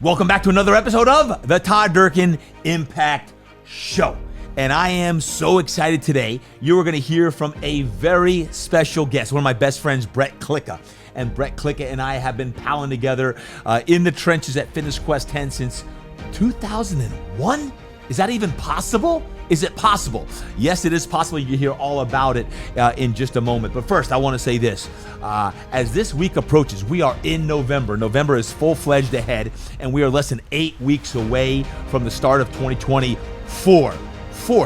Welcome back to another episode of the Todd Durkin Impact Show. And I am so excited today. You are going to hear from a very special guest, one of my best friends, Brett Klika. And Brett Klika and I have been palling together in the trenches at Fitness Quest 10 since 2001? Is that even possible? Is it possible? Yes, it is possible. You hear all about it in just a moment. But first, I want to say this. As this week approaches, we are in November. November is full-fledged ahead, and we are less than 8 weeks away from the start of 2024.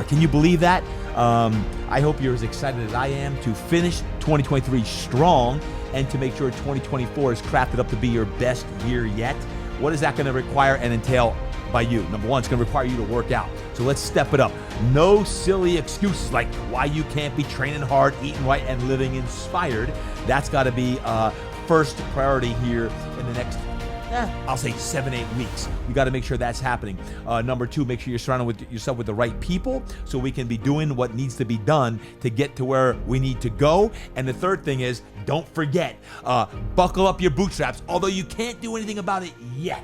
Can you believe that? I hope you're as excited as I am to finish 2023 strong and to make sure 2024 is crafted up to be your best year yet. What is that going to require and entail by you? Number one, it's going to require you to work out. So let's step it up. No silly excuses like why you can't be training hard, eating right, and living inspired. That's got to be first priority here in the next, I'll say 7-8 weeks. You got to make sure that's happening. Number two, make sure you're surrounding yourself with the right people so we can be doing what needs to be done to get to where we need to go. And the third thing is, don't forget, buckle up your bootstraps, although you can't do anything about it yet.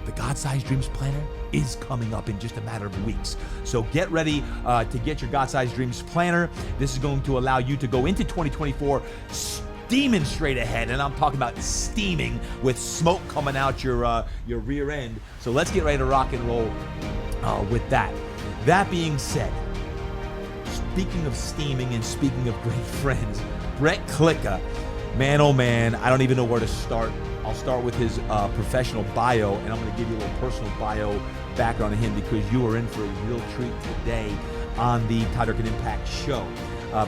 The God-Sized Dreams Planner is coming up in just a matter of weeks. So get ready to get your God-Sized Dreams Planner. This is going to allow you to go into 2024 steaming straight ahead. And I'm talking about steaming with smoke coming out your rear end. So let's get ready to rock and roll with that. That being said, speaking of steaming and speaking of great friends, Brett Klika, man, oh man, I don't even know where to start. I'll start with his professional bio, and I'm going to give you a little personal bio background on him because you are in for a real treat today on the Todd Durkin Impact Show.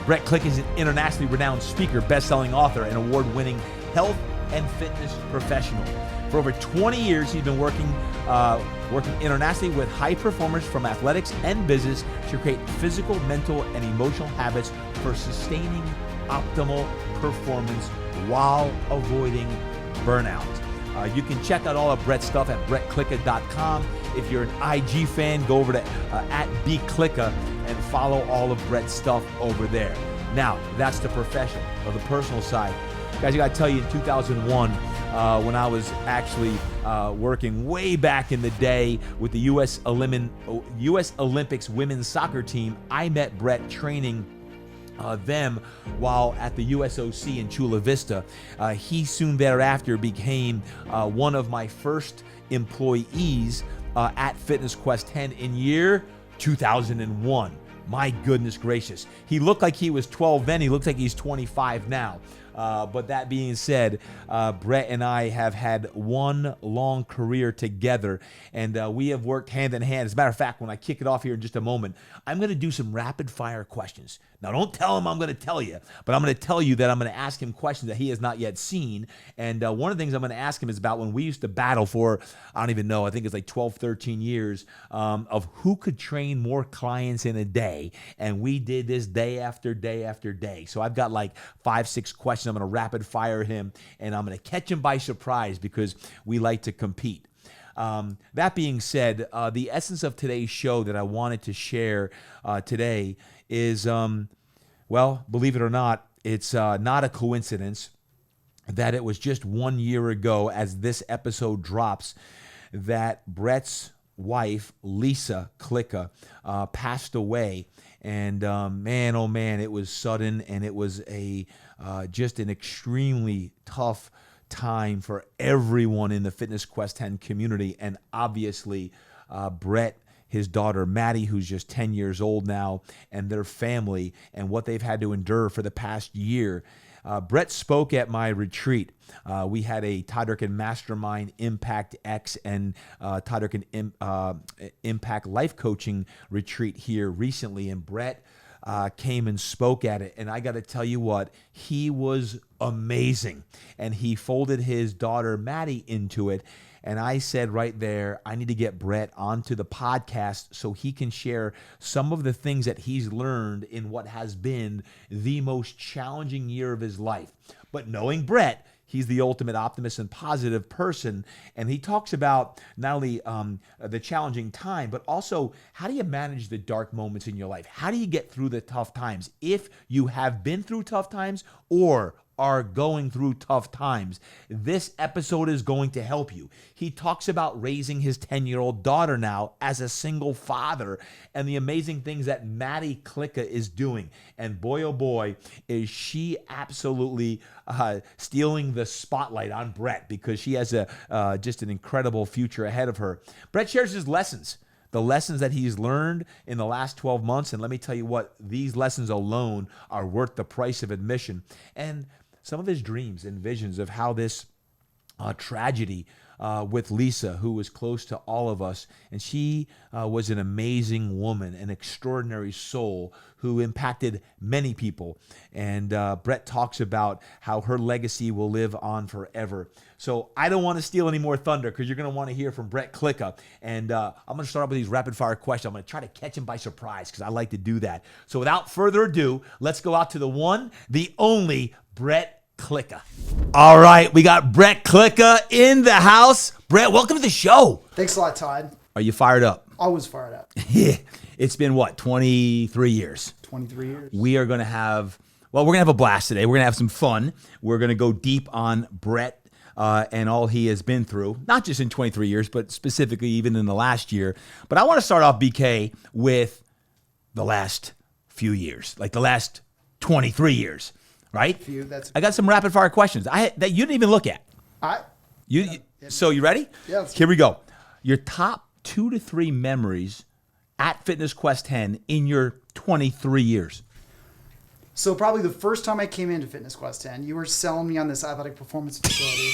Brett Klika is an internationally renowned speaker, best-selling author, and award-winning health and fitness professional. For over 20 years, he's been working internationally with high performers from athletics and business to create physical, mental, and emotional habits for sustaining optimal performance while avoiding burnout. You can check out all of Brett's stuff at brettklika.com. If you're an IG fan, go over to @bklika and follow all of Brett's stuff over there. Now, that's the professional or the personal side. Guys, I got to tell you, in 2001, when I was actually working way back in the day with the U.S. Olympics women's soccer team, I met Brett training them while at the USOC in Chula Vista. He soon thereafter became one of my first employees at Fitness Quest 10 in year 2001. My goodness gracious. He looked like he was 12 then. He looks like he's 25 now. But that being said, Brett and I have had one long career together, and we have worked hand in hand. As a matter of fact, when I kick it off here in just a moment, I'm going to do some rapid fire questions. Now, don't tell him I'm going to tell you, but I'm going to tell you that I'm going to ask him questions that he has not yet seen. And one of the things I'm going to ask him is about when we used to battle for, I don't even know, I think it's like 12, 13 years of who could train more clients in a day. And we did this day after day after day. So I've got like 5-6 questions. I'm going to rapid fire him, and I'm going to catch him by surprise because we like to compete. That being said, the essence of today's show that I wanted to share today is, well, believe it or not, it's not a coincidence that it was just 1 year ago as this episode drops that Brett's wife, Lisa Klika, passed away. And man, oh man, it was sudden, and it was just an extremely tough time for everyone in the Fitness Quest 10 community. And obviously, Brett, his daughter, Maddie, who's just 10 years old now, and their family, and what they've had to endure for the past year. Brett spoke at my retreat. We had a Todd Durkin Mastermind Impact X and Todd Durkin Impact Life Coaching retreat here recently, and Brett came and spoke at it. And I got to tell you what, he was amazing. And he folded his daughter, Maddie, into it. And I said right there, I need to get Brett onto the podcast so he can share some of the things that he's learned in what has been the most challenging year of his life. But knowing Brett, he's the ultimate optimist and positive person. And he talks about not only the challenging time, but also how do you manage the dark moments in your life? How do you get through the tough times if you have been through tough times or are going through tough times, this episode is going to help you. He talks about raising his 10-year-old daughter now as a single father and the amazing things that Maddie Klika is doing. And boy, oh boy, is she absolutely stealing the spotlight on Brett, because she has just an incredible future ahead of her. Brett shares his lessons. The lessons that he's learned in the last 12 months. And let me tell you what, these lessons alone are worth the price of admission. And some of his dreams and visions of how this tragedy with Lisa, who was close to all of us. And she was an amazing woman, an extraordinary soul who impacted many people. And Brett talks about how her legacy will live on forever. So I don't want to steal any more thunder, because you're going to want to hear from Brett Klika. And I'm going to start off with these rapid fire questions. I'm going to try to catch him by surprise, because I like to do that. So without further ado, let's go out to the one, the only Brett Klika. All right, we got Brett Klika in the house. Brett, welcome to the show. Thanks a lot, Todd. Are you fired up? Always fired up. Yeah. It's been what, 23 years? 23 years. We are going to have, we're going to have a blast today. We're going to have some fun. We're going to go deep on Brett and all he has been through, not just in 23 years, but specifically even in the last year. But I want to start off, BK, with the last few years, like the last 23 years. Right? I got some rapid fire questions that you didn't even look at. So you ready? Yeah. Here we go. Your top 2 to 3 memories at Fitness Quest 10 in your 23 years. So probably the first time I came into Fitness Quest 10, you were selling me on this athletic performance facility.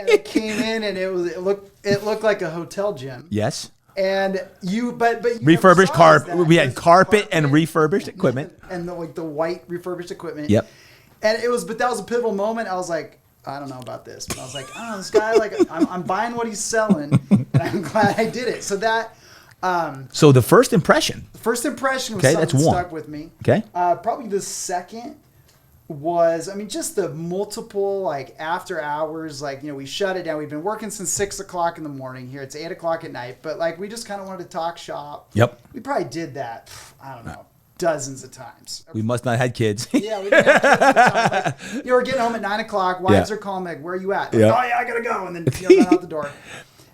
And I came in and it looked like a hotel gym. Yes. And but you refurbished carpet. We had carpet and refurbished equipment, and the white refurbished equipment. Yep. And but that was a pivotal moment. I was like, I don't know about this, but I was like, oh, this guy, like, I'm buying what he's selling, and I'm glad I did it. So that. So the first impression. The first impression was something that stuck with me. Okay. Probably the second was, just the multiple, like, after hours, like, we shut it down. We've been working since 6 o'clock in the morning here. It's 8 o'clock at night, but, like, we just kind of wanted to talk shop. Yep. We probably did that, I don't know, dozens of times. We must not have had kids. Yeah, we didn't have kids at the time. Like, we're getting home at 9 o'clock. Wives are calling, like, where are you at? Like, oh, yeah, I got to go. And then run out the door.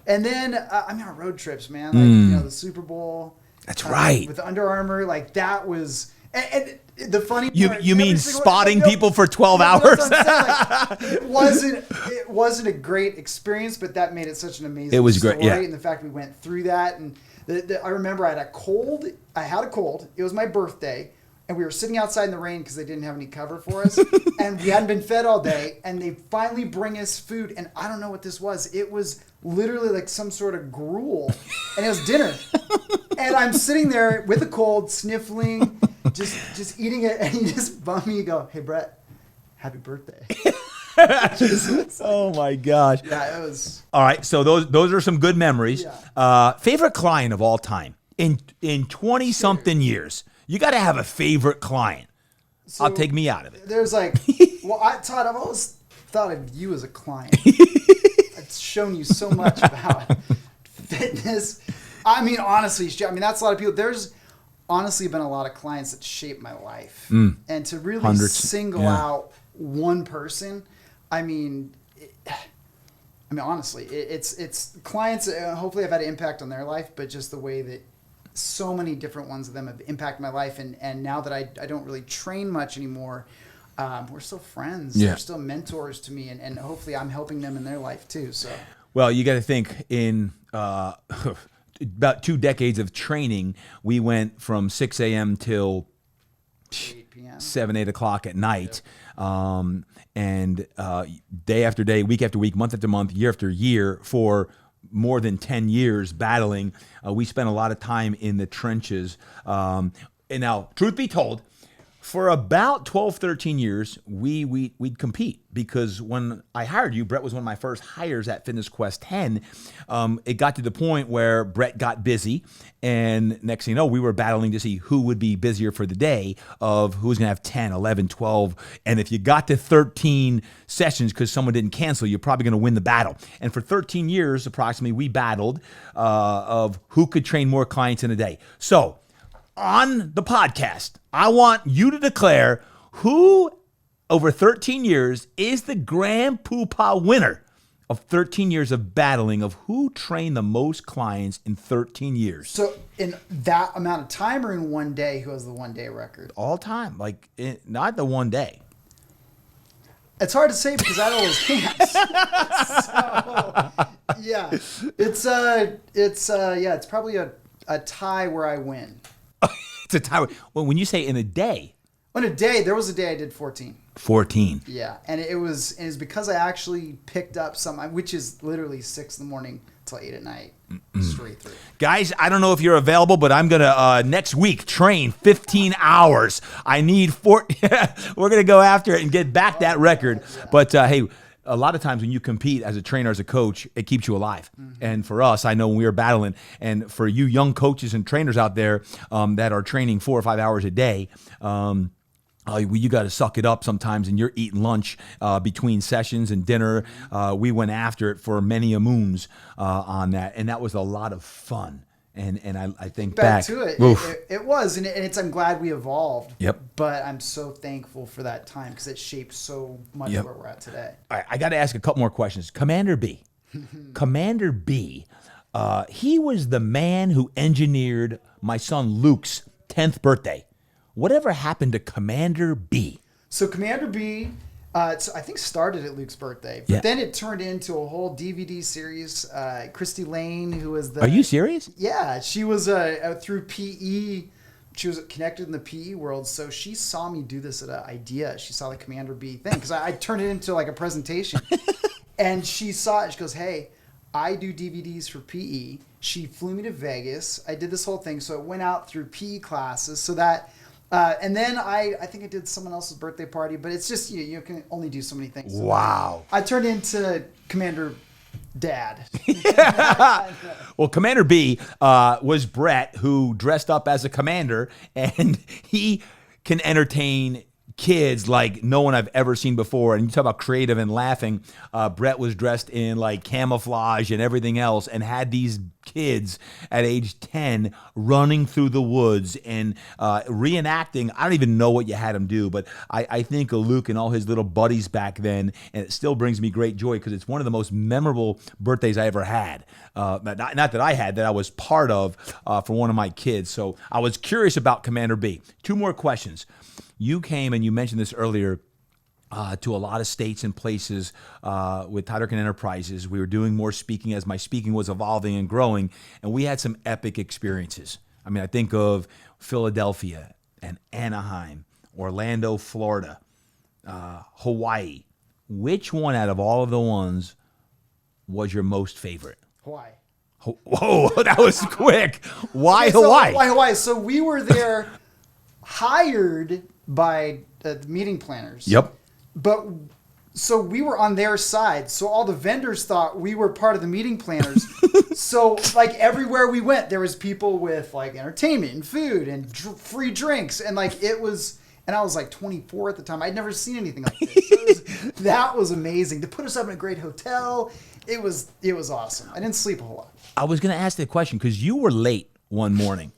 And then, our road trips, man. Like, the Super Bowl. That's right. With Under Armour, like, that was... And the funny part, you mean spotting people for 12 hours? Like, it wasn't a great experience, but that made it such an amazing It was story. great, yeah. And the fact we went through that, and I remember I had a cold. It was my birthday, and we were sitting outside in the rain because they didn't have any cover for us, and we hadn't been fed all day. And they finally bring us food, and I don't know what this was. It was literally like some sort of gruel, and it was dinner. And I'm sitting there with a cold, sniffling. Just eating it, and you just bum me. You go, hey Brett, happy birthday! Oh my gosh! Yeah, it was. All right, so those are some good memories. Yeah. Favorite client of all time in 20-something years. You got to have a favorite client. So I'll take me out of it. There's like, Todd, I've always thought of you as a client. I've shown you so much about fitness. Honestly, that's a lot of people. There's honestly been a lot of clients that shaped my life. And to really single out one person, honestly, it's clients, hopefully I've had an impact on their life, but just the way that so many different ones of them have impacted my life. And now that I don't really train much anymore, we're still friends. Yeah. They're still mentors to me, and hopefully I'm helping them in their life too. So, well, you got to think in about 2 decades of training, we went from 6 a.m. till 8 p.m. 7, 8 o'clock at night. And day after day, week after week, month after month, year after year, for more than 10 years battling. We spent a lot of time in the trenches. And now, truth be told, for about 12, 13 years, we'd compete, because when I hired you, Brett was one of my first hires at Fitness Quest 10. It got to the point where Brett got busy, and next thing you know, we were battling to see who would be busier for the day, of who's going to have 10, 11, 12. And if you got to 13 sessions because someone didn't cancel, you're probably going to win the battle. And for 13 years, approximately, we battled of who could train more clients in a day. So on the podcast, I want you to declare who over 13 years, is the grand poobah winner of 13 years of battling of who trained the most clients in 13 years. So in that amount of time or in one day, who has the 1 day record? All time, like not the 1 day. It's hard to say because I always can't. So, yeah, it's probably a tie where I win. It's a tie. Well, when you say in a day. On a day, there was a day I did 14. 14. Yeah, and it was because I actually picked up some, which is literally 6 in the morning till 8 at night, straight through. Guys, I don't know if you're available, but I'm gonna next week train 15 hours. I need 4. We're gonna go after it and get back that record. Yeah. But hey, a lot of times when you compete as a trainer, as a coach, it keeps you alive. And for us, I know when we were battling, and for you young coaches and trainers out there that are training 4 or 5 hours a day. You got to suck it up sometimes, and you're eating lunch between sessions and dinner. We went after it for many a moons on that, and that was a lot of fun. And I think back to it, it was, and I'm glad we evolved. Yep. But I'm so thankful for that time because it shaped so much where we're at today. All right, I got to ask a couple more questions. Commander B, Commander B, he was the man who engineered my son Luke's 10th birthday. Whatever happened to Commander B? So Commander B, I think started at Luke's birthday, but then it turned into a whole DVD series. Christy Lane, who was the... Are you serious? Yeah, she was through PE. She was connected in the PE world, so she saw me do this at an idea. She saw the Commander B thing because I turned it into like a presentation, and she saw it. She goes, "Hey, I do DVDs for PE." She flew me to Vegas. I did this whole thing, so it went out through PE classes, so that. And then I think I did someone else's birthday party, but it's just you can only do so many things. So wow. I turned into Commander Dad. Well, Commander B was Brett, who dressed up as a commander, and he can entertain kids like no one I've ever seen before. And you talk about creative and laughing. Brett was dressed in like camouflage and everything else and had these kids at age 10 running through the woods and reenacting. I don't even know what you had him do, but I think of Luke and all his little buddies back then, and it still brings me great joy because it's one of the most memorable birthdays I ever had. Not that I had, that I was part of for one of my kids. So I was curious about Commander B. 2 more questions. You came, and you mentioned this earlier, to a lot of states and places with Todd Durkin Enterprises. We were doing more speaking as my speaking was evolving and growing, and we had some epic experiences. I mean, I think of Philadelphia and Anaheim, Orlando, Florida, Hawaii. Which one out of all of the ones was your most favorite? Hawaii. Whoa, that was quick. Why Hawaii? Why Hawaii? So we were there hired by the meeting planners. Yep. But so we were on their side. So all the vendors thought we were part of the meeting planners. So like everywhere we went, there was people with like entertainment and food and free drinks. And like it was, and I was like 24 at the time. I'd never seen anything like this. So that was amazing. To put us up in a great hotel, it was awesome. I didn't sleep a whole lot. I was going to ask the question because you were late one morning.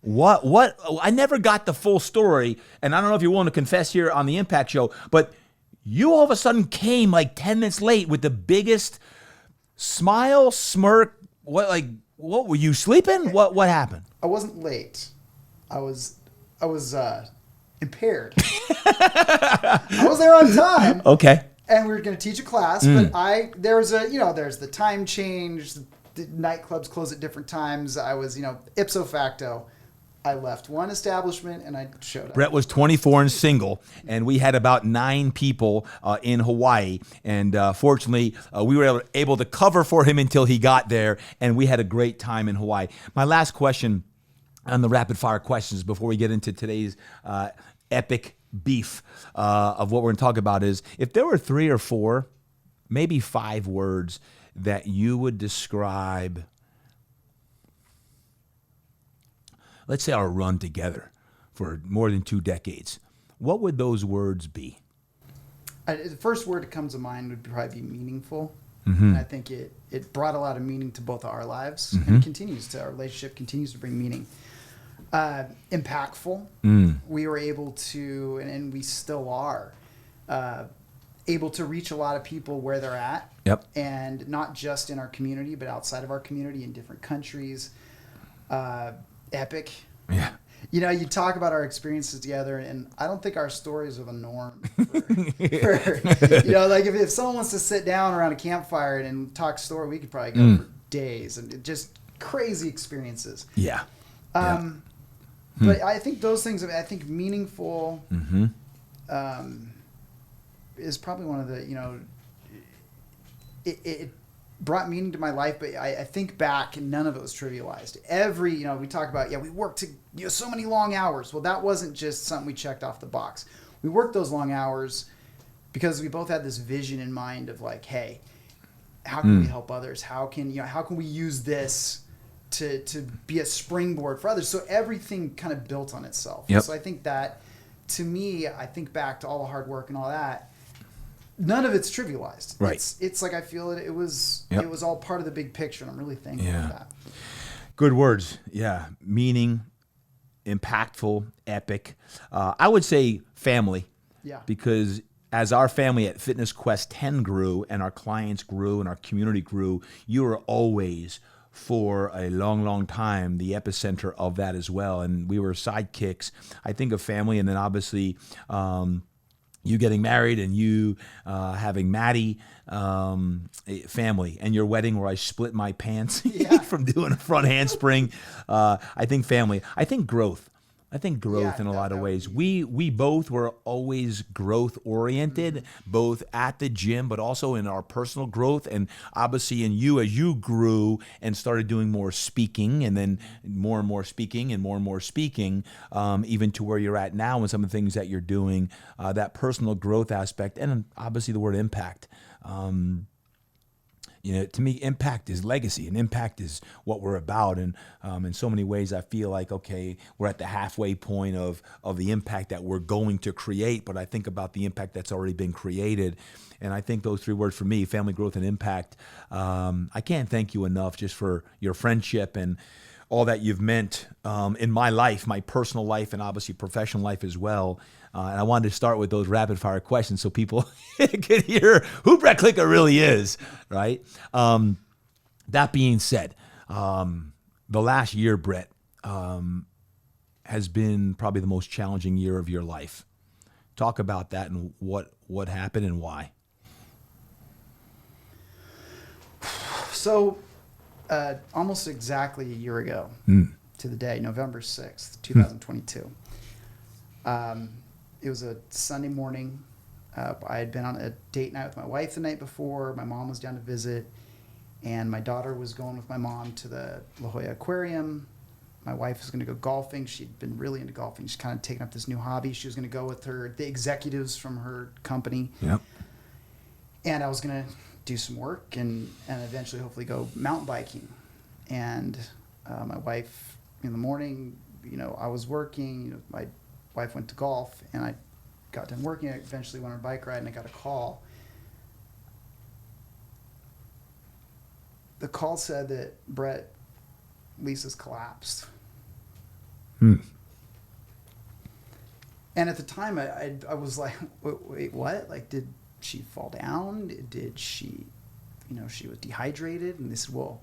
What? I never got the full story, and I don't know if you're willing to confess here on the Impact Show, but you all of a sudden came like 10 minutes late with the biggest smile, smirk. What were you sleeping? What happened? I wasn't late. I was impaired. I was there on time. Okay. And we were going to teach a class, but there's the time change. The nightclubs close at different times. I was, ipso facto, I left one establishment and I showed up. Brett was 24 and single, and we had about 9 people in Hawaii. And fortunately, we were able to cover for him until he got there, and we had a great time in Hawaii. My last question on the rapid fire questions before we get into today's epic beef of what we're going to talk about is, if there were 3 or 4, maybe 5 words that you would describe, let's say, our run together for more than 2 decades, what would those words be? The first word that comes to mind would probably be meaningful. And I think it brought a lot of meaning to both our lives and continues to. Our relationship continues to bring meaning. Impactful. We were able to, and we still are, able to reach a lot of people where they're at. Yep. And not just in our community, but outside of our community in different countries. Epic. Yeah. You know, you talk about our experiences together, and I don't think our stories are the norm. You know, like if someone wants to sit down around a campfire and talk story, we could probably go for days, and just crazy experiences. Yeah. But I think those things, I think meaningful is probably one of the, you know, it brought meaning to my life, but I think back and none of it was trivialized. You know, we talk about, we worked so many long hours. Well, that wasn't just something we checked off the box. We worked those long hours because we both had this vision in mind of like, hey, how can we help others? How can we use this to be a springboard for others? So everything kind of built on itself. Yep. So I think that, to me, I think back to all the hard work and all that. None of it's trivialized. Right. It's like I feel it was all part of the big picture, and I'm really thankful for that. Good words. Yeah. Meaning, impactful, epic. I would say family. Yeah. Because as our family at Fitness Quest 10 grew and our clients grew and our community grew, you were always, for a long, long time, the epicenter of that as well. And we were sidekicks. I think of family, and then obviously you getting married and you having Maddie, family, and your wedding where I split my pants from doing a front handspring. I think family. I think growth. In a lot of ways. We both were always growth oriented, both at the gym, but also in our personal growth. And obviously in you, as you grew and started doing more speaking, and then more and more speaking and more speaking, even to where you're at now and some of the things that you're doing, that personal growth aspect, and obviously the word impact. You know, to me, impact is legacy, and impact is what we're about. And in so many ways, I feel like, okay, we're at the halfway point of the impact that we're going to create. But I think about the impact that's already been created. And I think those three words for me, family, growth, and impact, I can't thank you enough just for your friendship and all that you've meant in my life, my personal life, and obviously professional life as well. And I wanted to start with those rapid fire questions so people could hear who Brett Klika really is, right? That being said, the last year, Brett, has been probably the most challenging year of your life. Talk about that and what happened and why. So almost exactly a year ago to the day, November 6th, 2022. It was a Sunday morning. I had been on a date night with my wife the night before. My mom was down to visit, and my daughter was going with my mom to the La Jolla Aquarium. My wife was going to go golfing. She'd been really into golfing. She's kind of taken up this new hobby. She was going to go with the executives from her company. Yep. And I was going to do some work and eventually hopefully go mountain biking. And my wife, in the morning, you know, I was working. You know, my wife went to golf, and I got done working. I eventually went on a bike ride, and I got a call. The call said that Brett, Lisa's collapsed. And at the time, I was like, wait, what? Like, did she fall down? Did she, you know, she was dehydrated? And they said, well,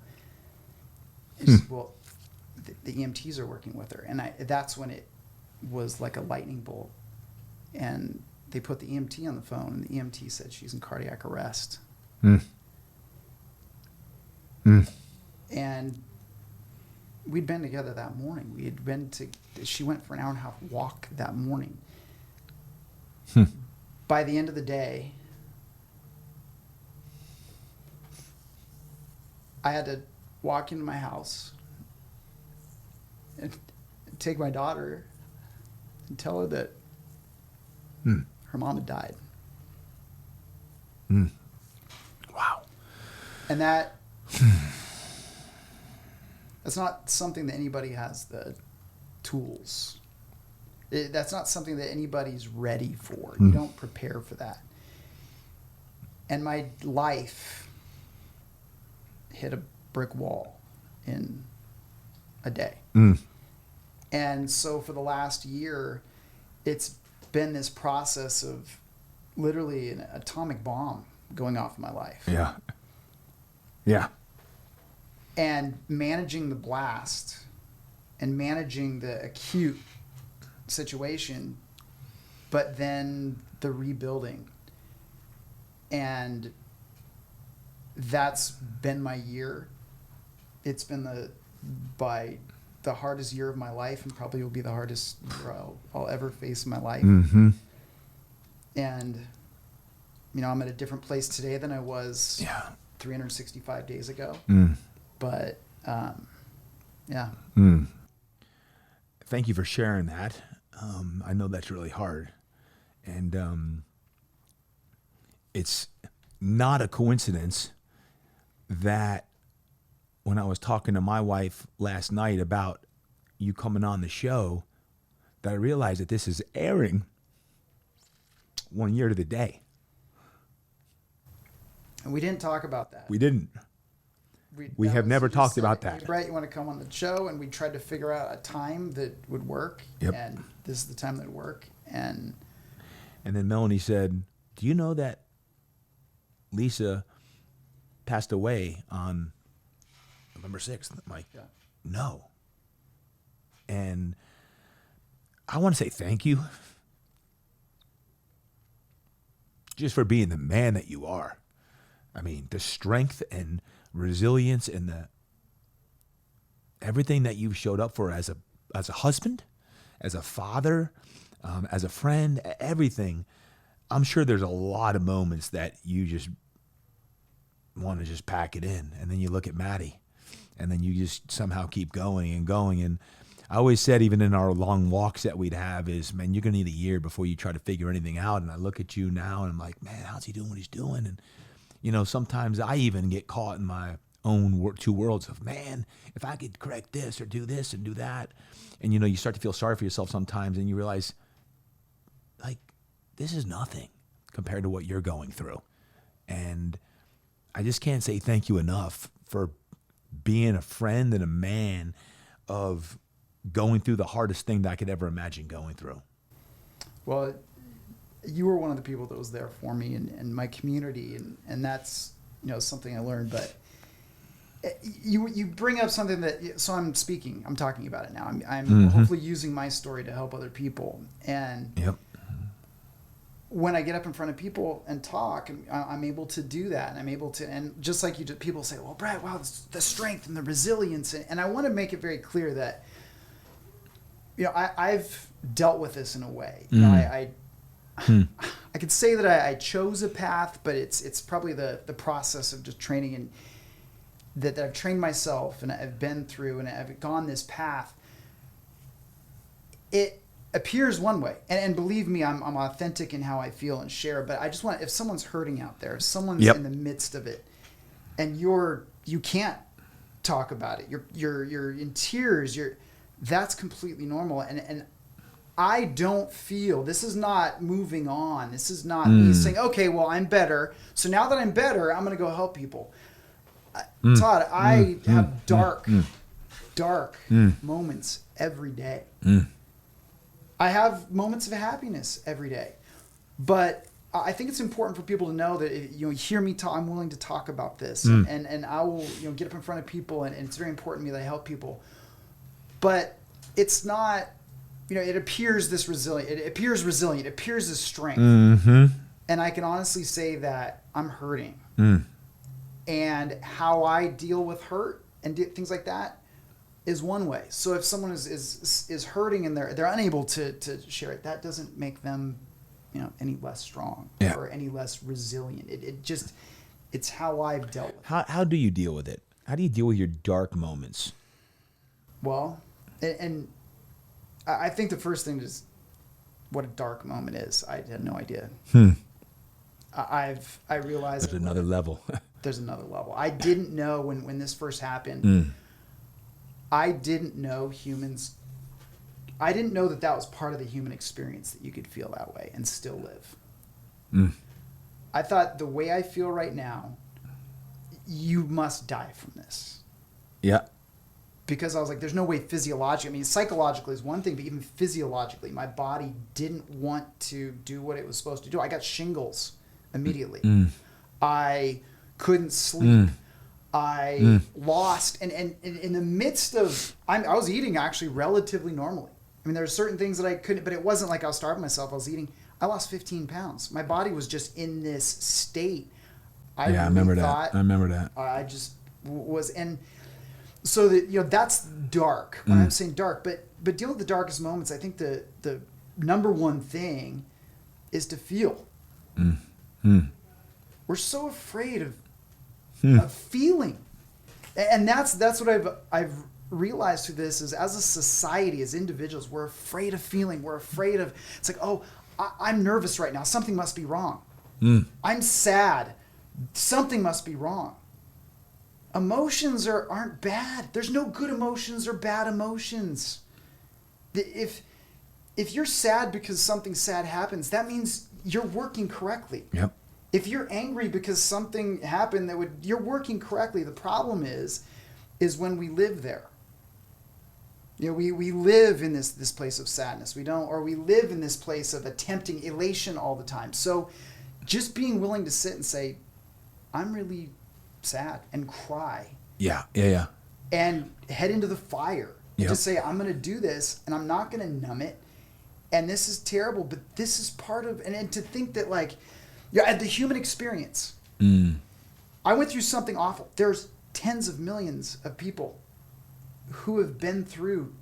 the EMTs are working with her. And that's when it was like a lightning bolt. And they put the EMT on the phone, and the EMT said she's in cardiac arrest. And we'd been together that morning. She went for an hour and a half walk that morning. By the end of the day, I had to walk into my house and take my daughter and tell her that her mom had died. Wow. And that's not something that anybody has the tools. That's not something that anybody's ready for. You don't prepare for that. And my life hit a brick wall in a day. And so for the last year, it's been this process of literally an atomic bomb going off in my life. Yeah. Yeah. And managing the blast and managing the acute situation, but then the rebuilding. And that's been my year. It's been the hardest year of my life, and probably will be the hardest year I'll ever face in my life. Mm-hmm. And, I'm at a different place today than I was 365 days ago. Mm. But, yeah. Mm. Thank you for sharing that. I know that's really hard. And it's not a coincidence that when I was talking to my wife last night about you coming on the show, that I realized that this is airing 1 year to the day. And we didn't talk about that. We didn't. We have never talked about that. Hey, Brett, you want to come on the show? And we tried to figure out a time that would work. Yep. And this is the time that would work. And then Melanie said, do you know that Lisa passed away on November 6th? I'm like, no. And I want to say thank you just for being the man that you are. I mean, the strength and resilience and the everything that you've showed up for as a husband, as a father, as a friend, everything. I'm sure there's a lot of moments that you just want to just pack it in. And then you look at Maddie and then you just somehow keep going and going. And I always said, even in our long walks that we'd have, is, man, you're going to need a year before you try to figure anything out. And I look at you now and I'm like, man, how's he doing what he's doing? And, sometimes I even get caught in my own two worlds of, man, if I could correct this or do this and do that. And, you start to feel sorry for yourself sometimes and you realize, like, this is nothing compared to what you're going through. And I just can't say thank you enough for being a friend and a man of going through the hardest thing that I could ever imagine going through. Well, you were one of the people that was there for me in my community, and that's something I learned. But you bring up something that, so I'm talking about it now. I'm hopefully using my story to help other people. And yep. When I get up in front of people and talk, I'm able to do that, and I'm able to, and just like you do, people say, well, Brad, wow, the strength and the resilience. And I want to make it very clear that, I've dealt with this in a way. I could say that I chose a path, but it's probably the process of just training and that I've trained myself and I've been through and I've gone this path. It appears one way, and believe me, I'm authentic in how I feel and share. But I just want, if someone's hurting out there, if someone's in the midst of it, and you can't talk about it, you're in tears, that's completely normal. And I don't feel, this is not moving on. This is not me saying, okay, well, I'm better. So now that I'm better, I'm going to go help people. Todd, I have dark moments every day. I have moments of happiness every day. But I think it's important for people to know that, hear me talk, I'm willing to talk about this. And I will, get up in front of people, and it's very important to me that I help people. But it's not, it appears resilient. It appears this strength. And I can honestly say that I'm hurting. And how I deal with hurt and things like that is one way. So if someone is hurting and they're unable to share it, that doesn't make them, any less strong or any less resilient. It's how I've dealt with it. How do you deal with it? How do you deal with your dark moments? Well, and I think the first thing is what a dark moment is. I had no idea. I realized there's another level. There's another level. I didn't know when this first happened. I didn't know humans. I didn't know that was part of the human experience, that you could feel that way and still live. I thought, the way I feel right now, you must die from this. Yeah. because I was like, there's no way physiologically, I mean, psychologically is one thing, but even physiologically, my body didn't want to do what it was supposed to do. I got shingles immediately. I couldn't sleep. I lost. And in the midst of, I was eating actually relatively normally. I mean, there were certain things that I couldn't, but it wasn't like I was starving myself. I was eating. I lost 15 pounds. My body was just in this state. I remember that. I just was, and so that, that's dark. When I'm saying dark, but dealing with the darkest moments, I think the number one thing is to feel. We're so afraid of feeling, and that's what I've realized through this is, as a society, as individuals, we're afraid of feeling. We're afraid of, it's like, oh, I'm nervous right now. Something must be wrong. I'm sad. Something must be wrong. Emotions aren't bad. There's no good emotions or bad emotions. If you're sad because something sad happens, that means you're working correctly. Yep. If you're angry because something happened you're working correctly. The problem is when we live there. We live in this place of sadness. We live in this place of attempting elation all the time. So just being willing to sit and say, I'm really sad, and cry. Yeah. And head into the fire. Yep. Just say, I'm going to do this, and I'm not going to numb it. And this is terrible, but this is part of, and to think that, like, at the human experience, I went through something awful. There's tens of millions of people who have been through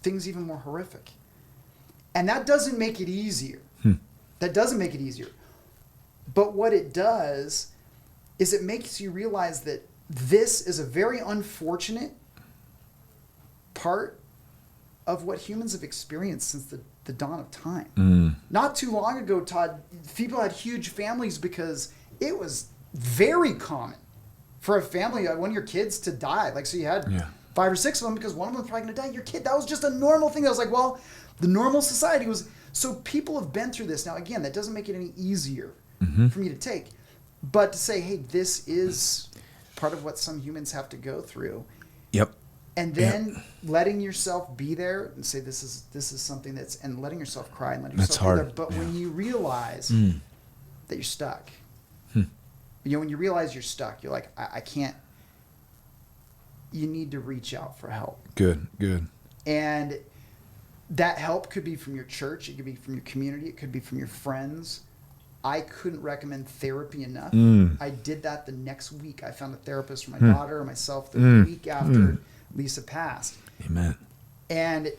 things even more horrific. And that doesn't make it easier. That doesn't make it easier. But what it does is it makes you realize that this is a very unfortunate part of what humans have experienced since the dawn of time. Not too long ago, Todd, people had huge families because it was very common for a family, one of your kids to die. Like, so you had 5 or 6 of them because one of them was probably going to die. Your kid, that was just a normal thing. I was like, well, the normal society was, so people have been through this. Now, again, that doesn't make it any easier for me to take. But to say, hey, this is part of what some humans have to go through. Yep. And then letting yourself be there and say, this is something and letting yourself cry and letting yourself be there. But when you realize that you're stuck, when you realize you're stuck, you're like, I can't, you need to reach out for help. Good. And that help could be from your church. It could be from your community. It could be from your friends. I couldn't recommend therapy enough. I did that the next week. I found a therapist for my daughter and myself the week after Lisa passed. Amen. And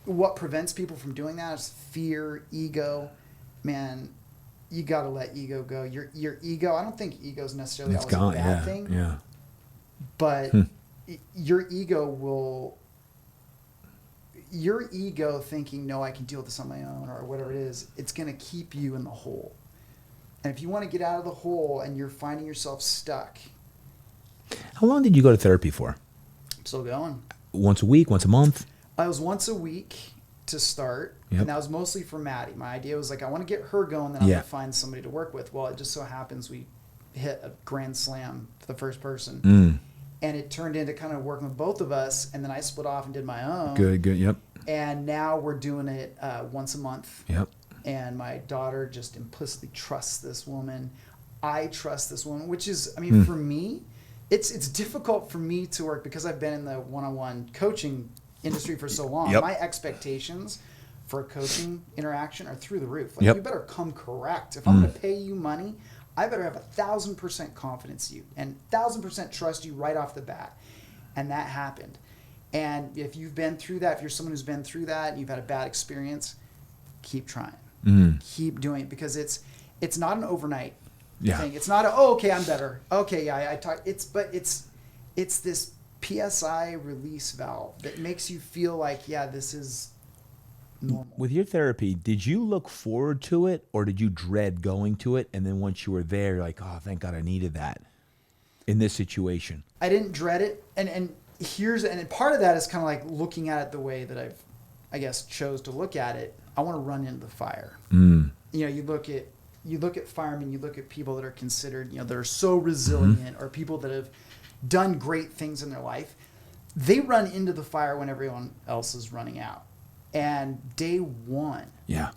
what prevents people from doing that is fear, ego. Man, you got to let ego go. Your ego, I don't think ego is necessarily always a bad thing. Yeah. But your ego thinking, no, I can deal with this on my own or whatever it is, it's going to keep you in the hole. And if you want to get out of the hole and you're finding yourself stuck. How long did you go to therapy for? I'm still going. Once a week, once a month? I was once a week to start. Yep. And that was mostly for Maddie. My idea was like, I want to get her going, then I'm going to find somebody to work with. Well, it just so happens we hit a grand slam for the first person. And it turned into kind of working with both of us. And then I split off and did my own. Good, yep. And now we're doing it once a month. Yep. And my daughter just implicitly trusts this woman. I trust this woman, which is, I mean, for me, it's difficult for me to work because I've been in the one-on-one coaching industry for so long. Yep. My expectations for a coaching interaction are through the roof. Like, you better come correct. If I'm going to pay you money, I better have 1,000% confidence in you and 1,000% trust you right off the bat. And that happened. And if you've been through that, if you're someone who's been through that and you've had a bad experience, keep trying. Keep doing it, because it's not an overnight thing. It's not okay, I'm better. Okay, I talk. It's this PSI release valve that makes you feel like, this is normal. With your therapy, did you look forward to it or did you dread going to it? And then once you were there, you're like, oh, thank God I needed that in this situation. I didn't dread it, and part of that is kind of like looking at it the way that I guess chose to look at it. I want to run into the fire. You look at firemen, you look at people that are considered, that are so resilient, or people that have done great things in their life. they run into the fire when everyone else is running out. And day one, Yeah.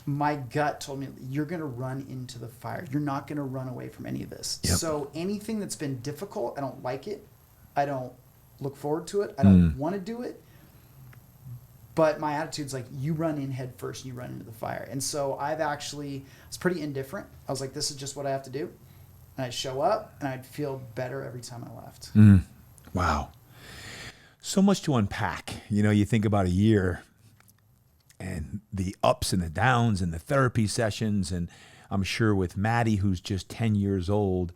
my gut told me, you're going to run into the fire. You're not going to run away from any of this. Yep. So anything that's been difficult, I don't like it. I don't look forward to it. I don't want to do it. But my attitude's like, you run in head first and you run into the fire. And so I was pretty indifferent. I was like, this is just what I have to do. And I'd show up and I'd feel better every time I left. Wow. So much to unpack. You think about a year and the ups and the downs and the therapy sessions. And I'm sure with Maddie, who's just 10 years old,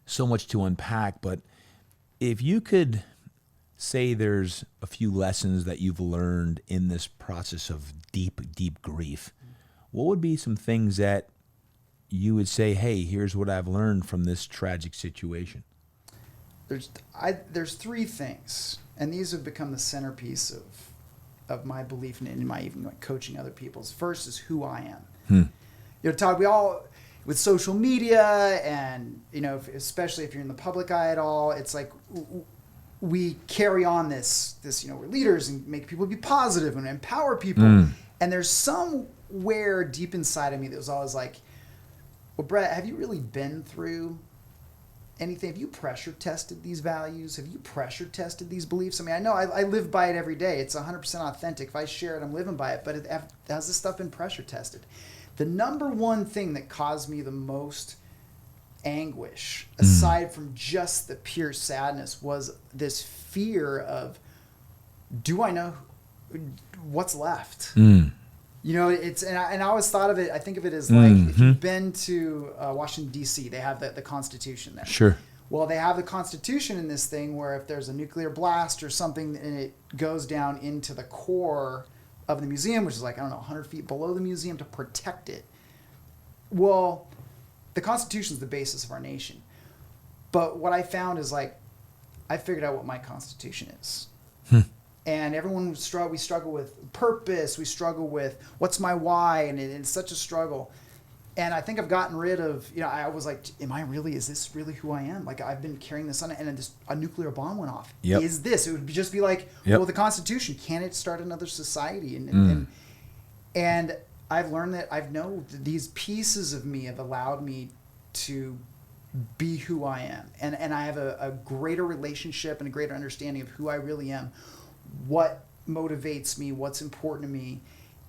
so much to unpack. But if you could say there's a few lessons that you've learned in this process of deep, deep grief, what would be some things that you would say, hey, here's what I've learned from this tragic situation? There's three things, and these have become the centerpiece of my belief in my even coaching other people's. First is who I am. Todd, we all, with social media and, especially if you're in the public eye at all, it's like we carry on this, we're leaders and make people be positive and empower people. And there's somewhere deep inside of me that was always like, well, Brett, have you really been through anything? Have you pressure tested these values? Have you pressure tested these beliefs? I mean, I know I live by it every day. It's 100% authentic. If I share it, I'm living by it. But has this stuff been pressure tested? The number one thing that caused me the most anguish, aside from just the pure sadness, was this fear of, do I know what's left? It's and I always thought of it. I think of it as like if you've been to Washington D.C., they have the Constitution there. Sure. Well, they have the Constitution in this thing where if there's a nuclear blast or something and it goes down into the core of the museum, which is like 100 feet below the museum, to protect it. Well, the Constitution is the basis of our nation. But what I found is I figured out what my Constitution is. And everyone we struggle with purpose. We struggle with what's my why, and it's such a struggle. And I think I've gotten rid of, I was like, is this really who I am? Like, I've been carrying this on, and a nuclear bomb went off. Yep. Is this? It would just be like, well, the Constitution, can it start another society? And I've learned that these pieces of me have allowed me to be who I am. And I have a greater relationship and a greater understanding of who I really am. What motivates me, what's important to me.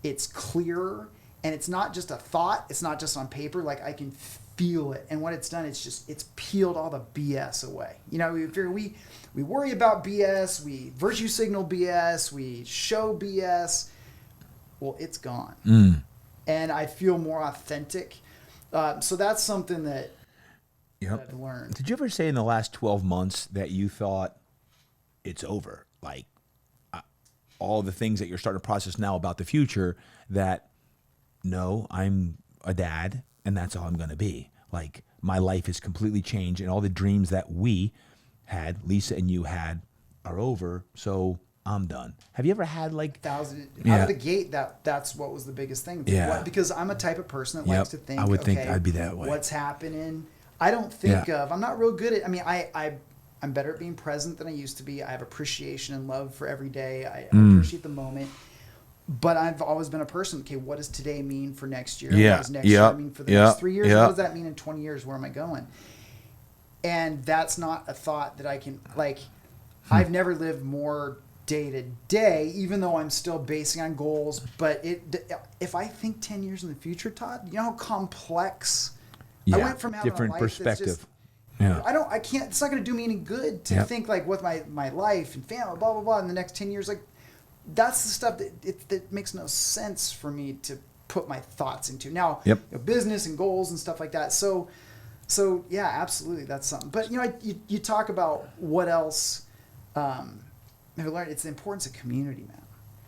It's clearer, and it's not just a thought. It's not just on paper. Like, I can feel it. And what it's done, it's peeled all the BS away. We worry about BS, we virtue signal BS, we show BS. Well, it's gone. And I feel more authentic. So that's something that I've learned. Did you ever say in the last 12 months that you thought it's over? Like, all the things that you're starting to process now about the future, that no, I'm a dad and that's all I'm going to be. Like, my life is completely changed and all the dreams that we had, Lisa and you had, are over. So I'm done. Have you ever had like out of the gate? That's what was the biggest thing. Yeah. Because I'm a type of person that likes to think. I would think I'd be that way. What's happening? I don't think of. I'm not real good at. I mean, I'm better at being present than I used to be. I have appreciation and love for every day. I appreciate the moment. But I've always been a person, okay, what does today mean for next year? Yeah. What does next year mean for the next 3 years? What does that mean in 20 years? Where am I going? And that's not a thought that I can, I've never lived more day to day, even though I'm still basing on goals. But if I think 10 years in the future, Todd, you know how complex I went from having different a life perspective. That's just, Yeah. I can't, it's not going to do me any good to think with my life and family, blah, blah, blah, in the next 10 years. That's the stuff that makes no sense for me to put my thoughts into. Now, business and goals and stuff like that. So yeah, absolutely. That's something. But, you talk about what else I've learned. It's the importance of community,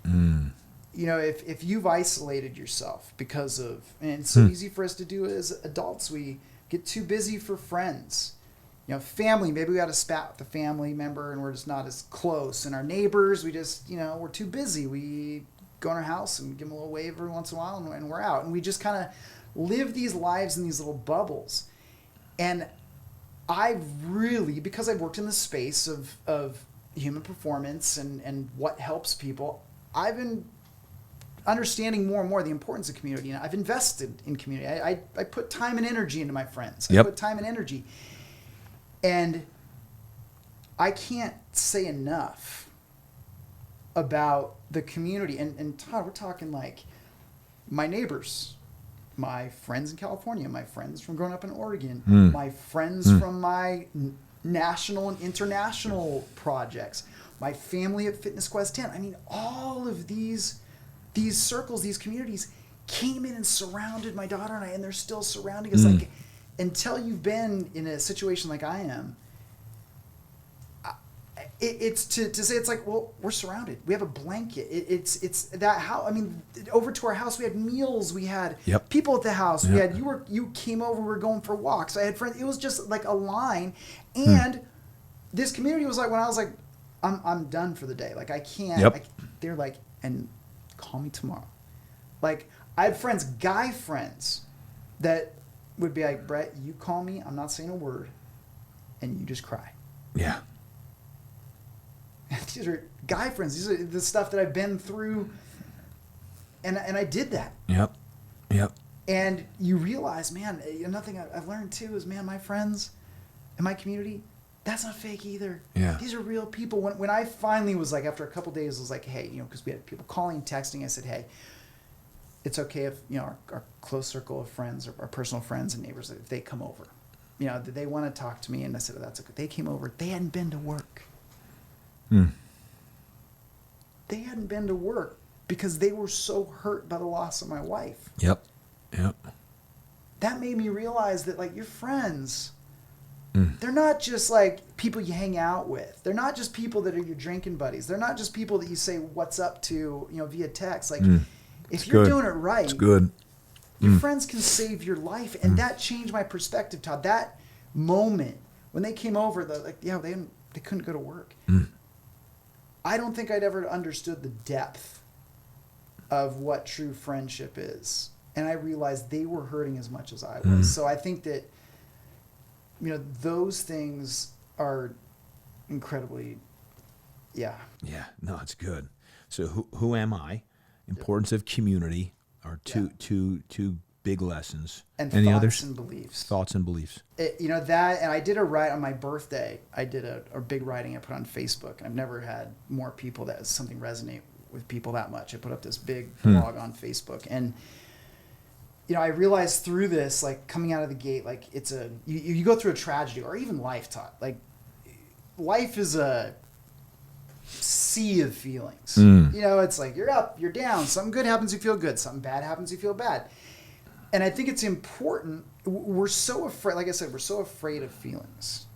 man. If you've isolated yourself because of, and it's so easy for us to do as adults, we get too busy for friends. Family, maybe we got a spat with a family member and we're just not as close. And our neighbors, we just, we're too busy. We go in our house and give them a little wave every once in a while and we're out. And we just kind of live these lives in these little bubbles. And I really, because I've worked in the space of human performance and what helps people, I've been understanding more and more the importance of community. And I've invested in community. I put time and energy into my friends. I put time and energy. And I can't say enough about the community. And Todd, we're talking like my neighbors, my friends in California, my friends from growing up in Oregon, my friends from my national and international projects, my family at Fitness Quest 10. I mean, all of these circles, these communities came in and surrounded my daughter and I, and they're still surrounding us. Like, until you've been in a situation like I am, it's to say, it's like, well, we're surrounded. We have a blanket. It's that how, I mean, over to our house, we had meals. We had people at the house. We had, you came over, we were going for walks. I had friends. It was just like a line. And this community was like, when I was like, I'm done for the day. Like, I can't, they're like, and call me tomorrow. Like, I had friends, guy friends, that would be like, Brett, you call me, I'm not saying a word, and you just cry. Yeah. These are guy friends. These are the stuff that I've been through, and I did that. Yep. And you realize, man, another thing I've learned too is, man, my friends and my community, that's not fake either. Yeah. These are real people. When I finally was like, after a couple of days, I was like, hey, because we had people calling, texting. I said, hey, it's okay if our close circle of friends or our personal friends and neighbors, if they come over, they want to talk to me. And I said, oh, that's okay. They came over. They hadn't been to work. They hadn't been to work because they were so hurt by the loss of my wife. Yep. That made me realize that, like, your friends, they're not just like people you hang out with. They're not just people that are your drinking buddies. They're not just people that you say what's up to, via text. Like, if you're doing it right, it's good. Your friends can save your life. And that changed my perspective, Todd. That moment when they came over, they couldn't go to work. I don't think I'd ever understood the depth of what true friendship is. And I realized they were hurting as much as I was. So I think that, those things are incredibly, Yeah, no, it's good. So who am I? Importance of community are two big lessons. And Any thoughts others? and beliefs. Thoughts and beliefs. That, and I did a write on my birthday. I did a big writing I put on Facebook, and I've never had more people that something resonate with people that much. I put up this big blog on Facebook, and I realized through this, like, coming out of the gate, like, it's you go through a tragedy, or even life, Todd. Like, life is a sea of feelings. It's like you're up, you're down. Something good happens, you feel good. Something bad happens, you feel bad. And I think it's important. We're so afraid, like I said, we're so afraid of feelings.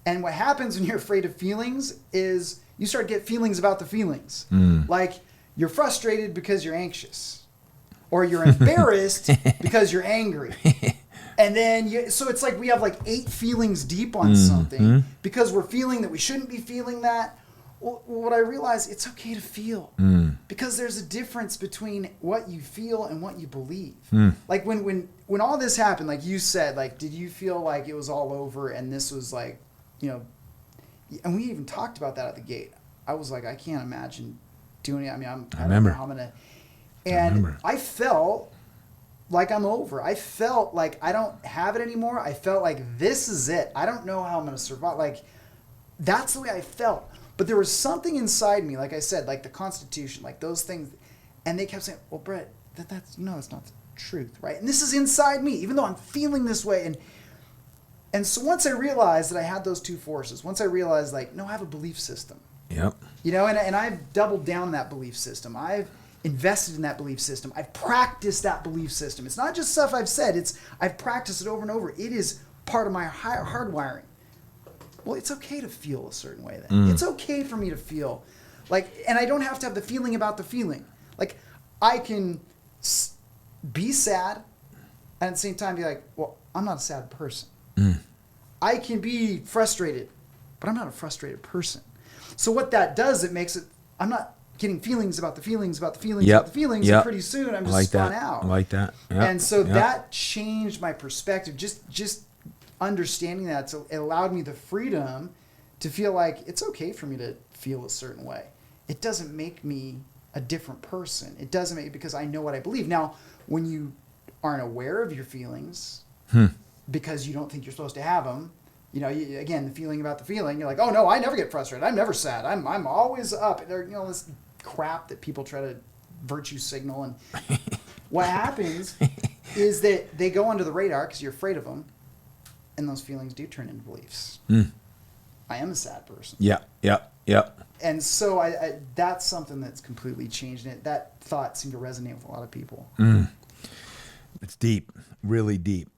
And what happens when you're afraid of feelings is you start to get feelings about the feelings. Like, you're frustrated because you're anxious. Or you're embarrassed because you're angry. And then, so it's like we have like 8 feelings deep on something because we're feeling that we shouldn't be feeling that. Well, what I realized, it's okay to feel because there's a difference between what you feel and what you believe. Like when all this happened, like you said, like, did you feel like it was all over and this was like, and we even talked about that at the gate. I was like, I can't imagine doing it. I mean, I don't know how I'm going to. And I felt like I'm over. I felt like I don't have it anymore. I felt like this is it. I don't know how I'm going to survive. Like, that's the way I felt. But there was something inside me, like I said, like the Constitution, like those things. And they kept saying, well, Brett, that's it's not the truth, right? And this is inside me, even though I'm feeling this way. And so once I realized that I had those two forces, once I realized, like, no, I have a belief system. Yep. And I've doubled down on that belief system. I've invested in that belief system. I've practiced that belief system. It's not just stuff I've said. I've practiced it over and over. It is part of my hardwiring. Well, it's okay to feel a certain way then. It's okay for me to feel like, and I don't have to have the feeling about the feeling. Like, I can be sad and at the same time be like, well, I'm not a sad person. I can be frustrated, but I'm not a frustrated person. So what that does, it makes it, I'm not getting feelings about the feelings about the feelings about the feelings, and pretty soon I'm just spun out. I like that. And so that changed my perspective. Just understanding that, so it allowed me the freedom to feel like it's okay for me to feel a certain way. It doesn't make me a different person. It doesn't make, because I know what I believe. Now, when you aren't aware of your feelings because you don't think you're supposed to have them, you know, again, the feeling about the feeling, you're like, oh no, I never get frustrated. I'm never sad. I'm always up. There, you know, this crap that people try to virtue signal. And what happens is that they go under the radar because you're afraid of them. And those feelings do turn into beliefs. I am a sad person. Yeah. And so I that's something that's completely changed. And that thought seemed to resonate with a lot of people. It's deep, really deep.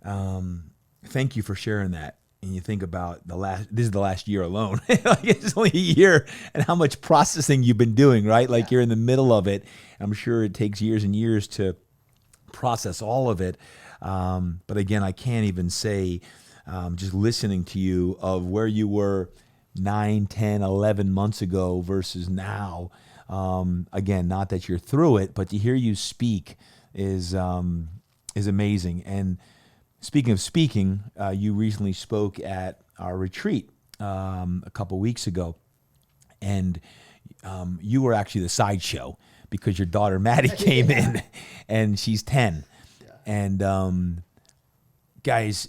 Thank you for sharing that. And you think about this is the last year alone. Like, it's only a year, and how much processing you've been doing, right? Like, you're in the middle of it. I'm sure it takes years and years to process all of it. But again, I can't even say, just listening to you, of where you were 9, 10, 11 months ago versus now. Again, not that you're through it, but to hear you speak is amazing. And speaking of speaking, you recently spoke at our retreat a couple weeks ago, and you were actually the sideshow because your daughter Maddie came in, and she's 10. And guys,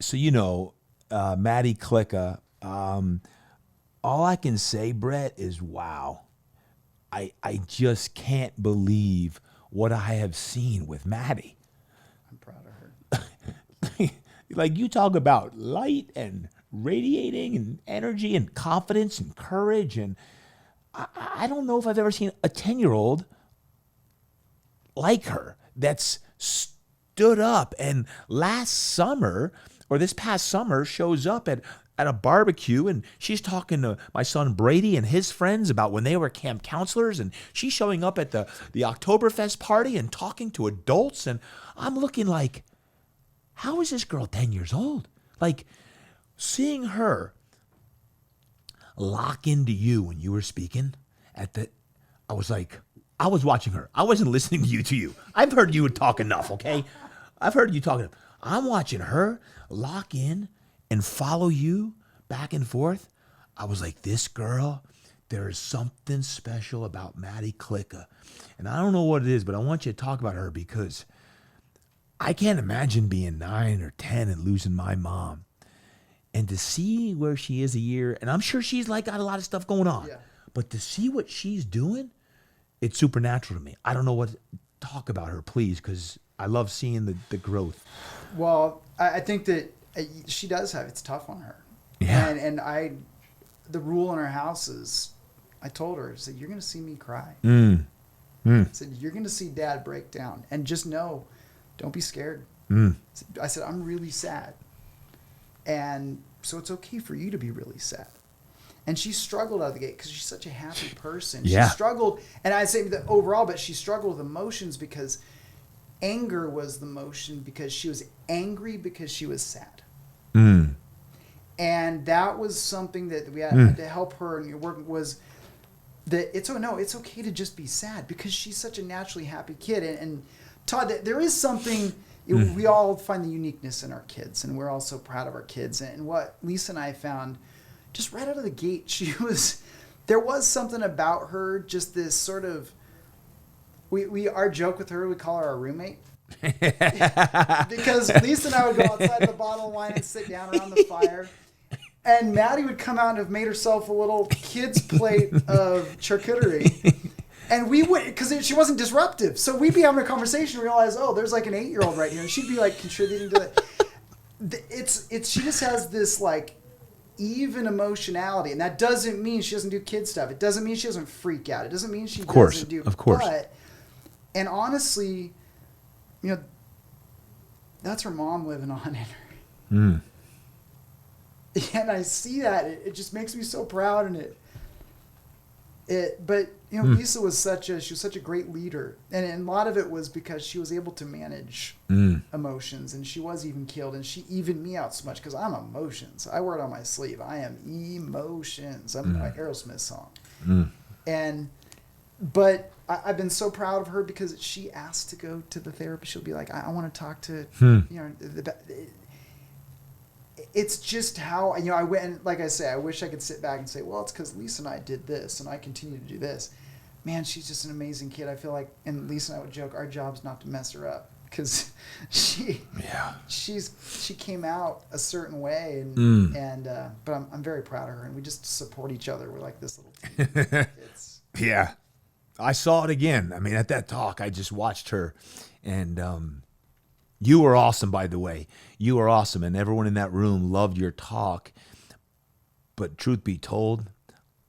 so you know, Maddie Klika, all I can say, Brett, is wow. I just can't believe what I have seen with Maddie. I'm proud of her. Like, you talk about light and radiating and energy and confidence and courage. And I don't know if I've ever seen a 10-year-old like her that's stood up, and last summer, or this past summer, shows up at a barbecue, and she's talking to my son Brady and his friends about when they were camp counselors, and she's showing up at the Oktoberfest party and talking to adults, and I'm looking like, how is this girl 10 years old? Like, seeing her lock into you when you were speaking I was like, I was watching her. I wasn't listening to you. I've heard you talk enough, okay? I've heard you talking. I'm watching her lock in and follow you back and forth. I was like, this girl, there is something special about Maddie Klika. And I don't know what it is, but I want you to talk about her, because I can't imagine being 9 or 10 and losing my mom. And to see where she is a year, and I'm sure she's like got a lot of stuff going on, but to see what she's doing, it's supernatural to me. I don't know what, talk about her, please, because I love seeing the growth. Well, I think that she does have, it's tough on her. Yeah. And the rule in our house is, I told her, I said, you're going to see me cry. I said, you're going to see Dad break down, and just know, don't be scared. I said, I'm really sad. And so it's okay for you to be really sad. And she struggled out of the gate because she's such a happy person. Yeah. She struggled, and I'd say that overall, but she struggled with emotions because anger was the emotion, because she was angry because she was sad. And that was something that we had to help her and work was that it's okay to just be sad, because she's such a naturally happy kid. And Todd, there is something, we all find the uniqueness in our kids, and we're all so proud of our kids. And what Lisa and I found, just right out of the gate, there was something about her, just this sort of, our joke with her, we call her our roommate. Because Lisa and I would go outside the bottle of wine and sit down around the fire. And Maddie would come out and have made herself a little kid's plate of charcuterie. And we would, because she wasn't disruptive. So we'd be having a conversation and realize, oh, there's like an 8-year-old right here. And she'd be like contributing to it. She just has this like even emotionality. And that doesn't mean she doesn't do kid stuff. It doesn't mean she doesn't freak out. It doesn't mean she doesn't do. Of course. And honestly, you know, that's her mom living on in her. And I see that. It just makes me so proud. And but you know, Lisa was such a great leader, and a lot of it was because she was able to manage emotions, and she was even keeled, and she evened me out so much because I'm emotions. I wear it on my sleeve. I am emotions. I'm my Aerosmith song. But I've been so proud of her because she asked to go to the therapist. She'll be like, I want to talk to you know it's just how, I went, and like I say, I wish I could sit back and say, well, it's because Lisa and I did this and I continue to do this. Man, she's just an amazing kid. I feel like, and Lisa and I would joke, our job's not to mess her up, because she came out a certain way, but I'm very proud of her, and we just support each other. We're like this little team. Yeah. I saw it again. I mean, at that talk, I just watched her, and you were awesome, by the way. You were awesome, and everyone in that room loved your talk. But truth be told,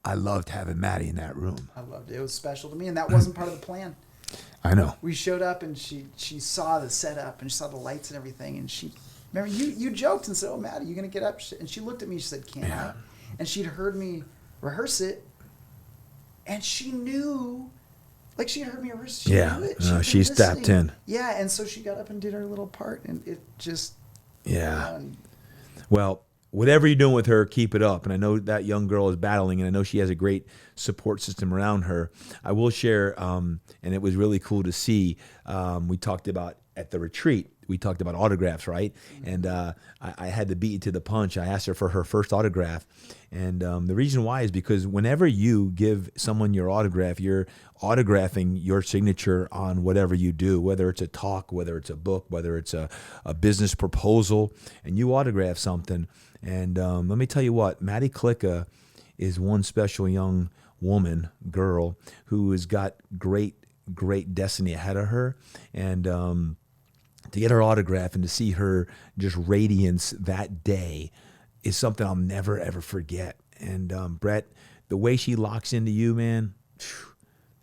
I loved having Maddie in that room. I loved it. It was special to me, and that wasn't part of the plan. I know. We showed up, and she saw the setup, and she saw the lights and everything, and she, remember, you joked and said, oh, Maddie, you going to get up? And she looked at me, she said, can I? And she'd heard me rehearse it, and she knew, like she heard me rehearse. She knew it. She stepped in. Yeah, and so she got up and did her little part, and it just... Well, whatever you're doing with her, keep it up. And I know that young girl is battling, and I know she has a great support system around her. I will share, and it was really cool to see, we talked about at the retreat, we talked about autographs, right? And I had to beat you to the punch. I asked her for her first autograph. And the reason why is because whenever you give someone your autograph, you're autographing your signature on whatever you do, whether it's a talk, whether it's a book, whether it's a business proposal, and you autograph something. And let me tell you what, Maddie Klika is one special young woman, girl, who has got great destiny ahead of her. And to get her autograph and to see her just radiance that day is something I'll never, ever forget. And Brett, the way she locks into you, man,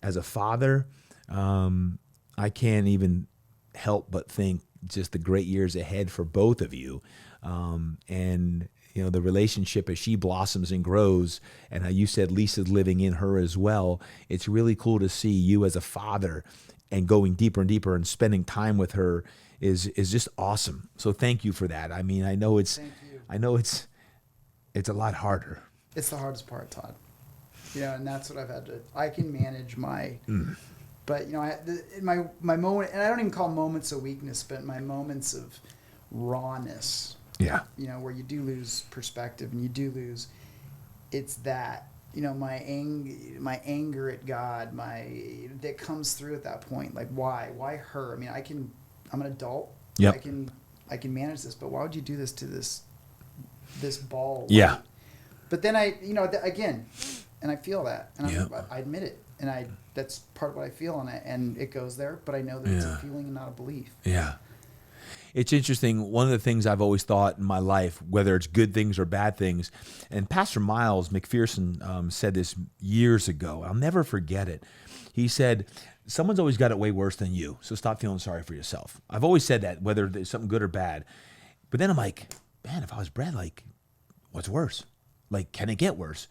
as a father, I can't even help but think just the great years ahead for both of you. And, the relationship as she blossoms and grows, and how you said Lisa's living in her as well, it's really cool to see you as a father and going deeper and deeper and spending time with her is just awesome. So thank you for that. I mean, I know it's a lot harder. It's the hardest part, Todd. And that's what I've had to. I can manage my, but my moment, and I don't even call moments of weakness, but my moments of rawness. Yeah. Where you do lose perspective and you do lose. It's that. My anger at God, that comes through at that point. Like, why her? I mean, I'm an adult. Yep. I can manage this, but why would you do this to this ball? Yeah. But then again, and I feel that, and I admit it, and that's part of what I feel, and it goes there. But I know that it's a feeling and not a belief. Yeah. It's interesting. One of the things I've always thought in my life, whether it's good things or bad things, and Pastor Miles McPherson said this years ago. I'll never forget it. He said, someone's always got it way worse than you, so stop feeling sorry for yourself. I've always said that, whether it's something good or bad. But then I'm like, man, if I was Brad, like, what's worse? Like, can it get worse?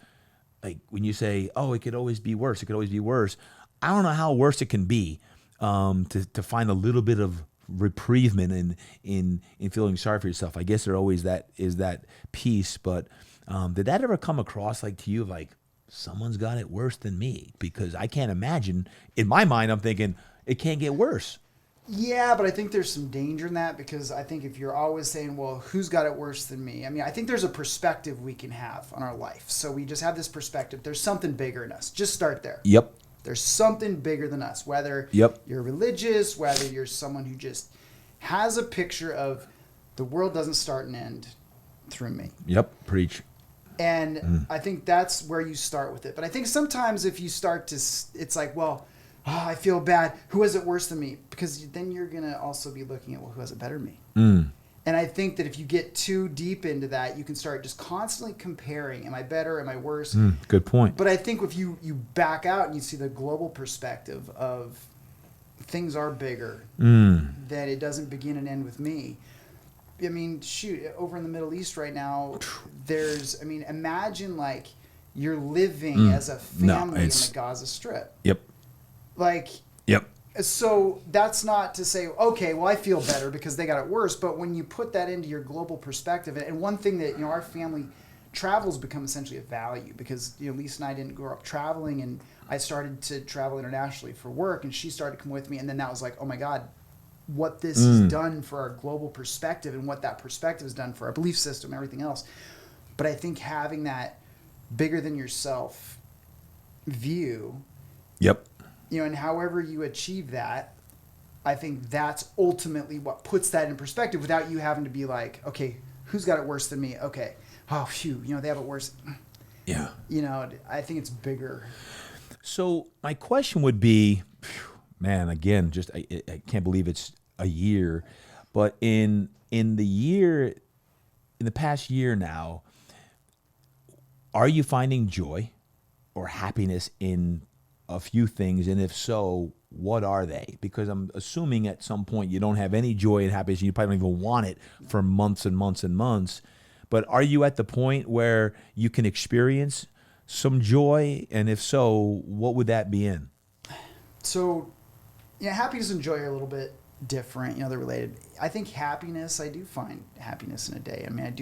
Like, when you say, oh, it could always be worse, it could always be worse. I don't know how worse it can be to find a little bit of reprievement in feeling sorry for yourself. I guess there always is that piece, but did that ever come across like to you, like someone's got it worse than me? Because I can't imagine. In my mind, I'm thinking it can't get worse. Yeah, but I think there's some danger in that, because I think if you're always saying, well, who's got it worse than me? I mean, I think there's a perspective we can have on our life. So we just have this perspective. There's something bigger in us. Just start there. Yep. There's something bigger than us, whether you're religious, whether you're someone who just has a picture of the world doesn't start and end through me. Yep, preach. And I think that's where you start with it. But I think sometimes if you start to, it's like, well, I feel bad. Who has it worse than me? Because then you're going to also be looking at, well, who has it better than me? And I think that if you get too deep into that, you can start just constantly comparing. Am I better? Am I worse? Good point. But I think if you back out and you see the global perspective of things are bigger, that it doesn't begin and end with me. I mean, shoot, over in the Middle East right now, imagine like you're living as a family in the Gaza Strip. Yep. So that's not to say, okay, well, I feel better because they got it worse. But when you put that into your global perspective, and one thing that, our family travel's become essentially a value, because, Lisa and I didn't grow up traveling, and I started to travel internationally for work, and she started to come with me. And then that was like, oh my God, what this has done for our global perspective and what that perspective has done for our belief system, everything else. But I think having that bigger than yourself view, Yep. and however you achieve that, I think that's ultimately what puts that in perspective without you having to be like, okay, who's got it worse than me? Okay. Oh, phew, they have it worse. Yeah. I think it's bigger. So my question would be, man, again, just I can't believe it's a year, but in the past year now, are you finding joy or happiness in a few things? And if so, what are they? Because I'm assuming at some point you don't have any joy and happiness. You probably don't even want it for months and months and months. But are you at the point where you can experience some joy? And if so, what would that be in? So, happiness and joy are a little bit different. They're related. I think happiness, I do find happiness in a day. I mean,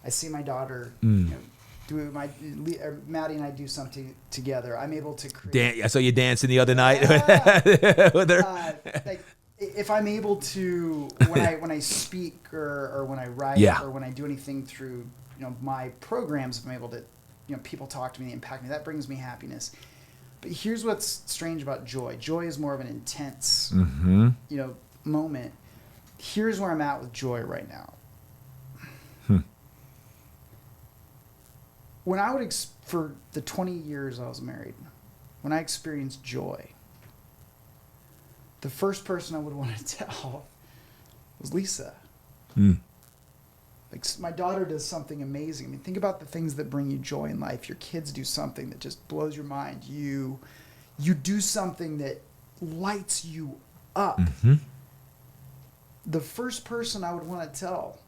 I see my daughter, Maddie and I do something together. I'm able to create. I saw you dancing the other night with her. If I'm able to, when I speak or when I write or when I do anything through my programs, if I'm able to, people talk to me, they impact me, that brings me happiness. But here's what's strange about joy. Joy is more of an intense, moment. Here's where I'm at with joy right now. When I would, for the 20 years I was married, when I experienced joy, the first person I would want to tell was Lisa. Like, my daughter does something amazing. I mean, think about the things that bring you joy in life. Your kids do something that just blows your mind. You do something that lights you up. The first person I would want to tell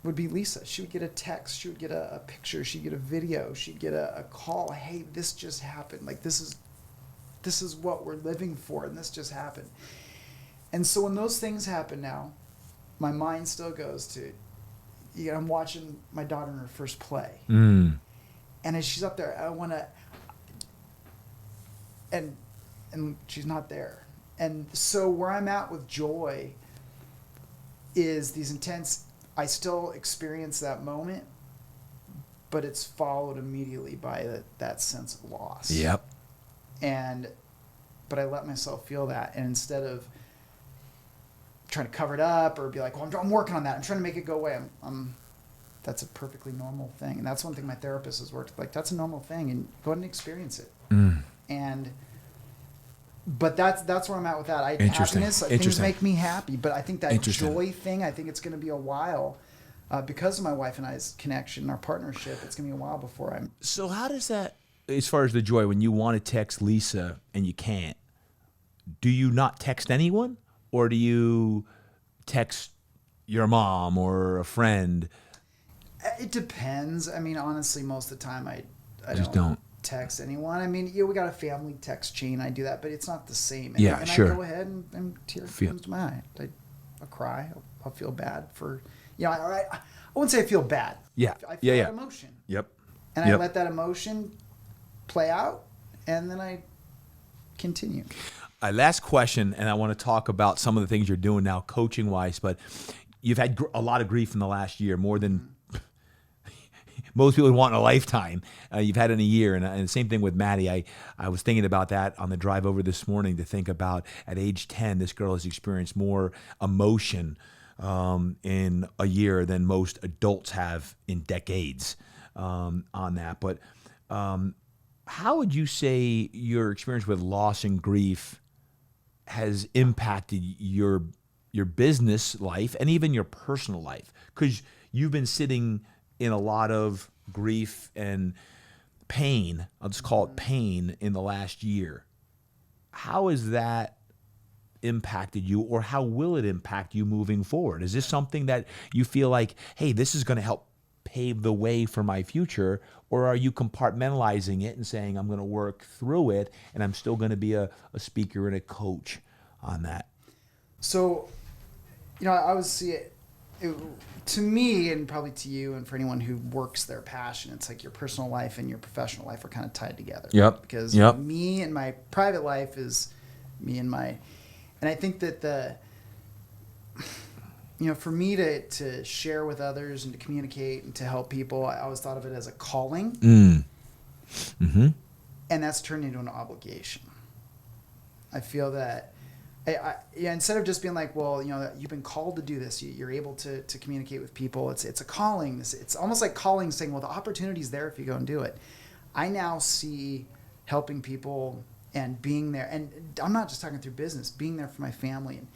would be Lisa. She would get a text. She would get a picture. She'd get a video. She'd get a call. Hey, this just happened. Like, this is what we're living for, and this just happened. And so when those things happen now, my mind still goes to, I'm watching my daughter in her first play. And as she's up there, I want to, and she's not there. And so where I'm at with joy is these intense, I still experience that moment, but it's followed immediately by that sense of loss. Yep. But I let myself feel that, and instead of trying to cover it up or be like, well, I'm working on that, I'm trying to make it go away, that's a perfectly normal thing. And that's one thing my therapist has worked like, that's a normal thing, and go ahead and experience it. But that's where I'm at with that. Happiness, things make me happy, but I think that joy thing, I think it's going to be a while, because of my wife and I's connection, our partnership, it's going to be a while before I'm. So how does that, as far as the joy, when you want to text Lisa and you can't, do you not text anyone, or do you text your mom or a friend? It depends. I mean, honestly, most of the time I just don't text anyone. I mean, we got a family text chain. I do that, but it's not the same. And sure. I go ahead and tear comes to my eye. I'll cry. I'll feel bad for, I wouldn't say I feel bad. Yeah. I feel that emotion. Yep. And I let that emotion play out, and then I continue. Last question, and I want to talk about some of the things you're doing now coaching-wise, but you've had a lot of grief in the last year, more than most people would want in a lifetime. You've had in a year, and the same thing with Maddie. I was thinking about that on the drive over this morning, to think about at age 10, this girl has experienced more emotion in a year than most adults have in decades on that. But how would you say your experience with loss and grief has impacted your business life and even your personal life? Because you've been sitting in a lot of grief and pain, I'll just call it pain, in the last year. How has that impacted you, or how will it impact you moving forward? Is this something that you feel like, hey, this is going to help pave the way for my future, or are you compartmentalizing it and saying, I'm going to work through it and I'm still going to be a speaker and a coach on that? So, I would see it, to me, and probably to you, and for anyone who works their passion, it's like your personal life and your professional life are kind of tied together. Yep. Because me and my private life is me and my, And I think that for me to share with others and to communicate and to help people, I always thought of it as a calling. Mm-hmm. And that's turned into an obligation. I feel that instead of just being like, well, you've been called to do this, you're able to communicate with people. It's a calling. It's almost like calling, saying, well, the opportunity's there if you go and do it. I now see helping people and being there, and I'm not just talking through business, being there for my family, and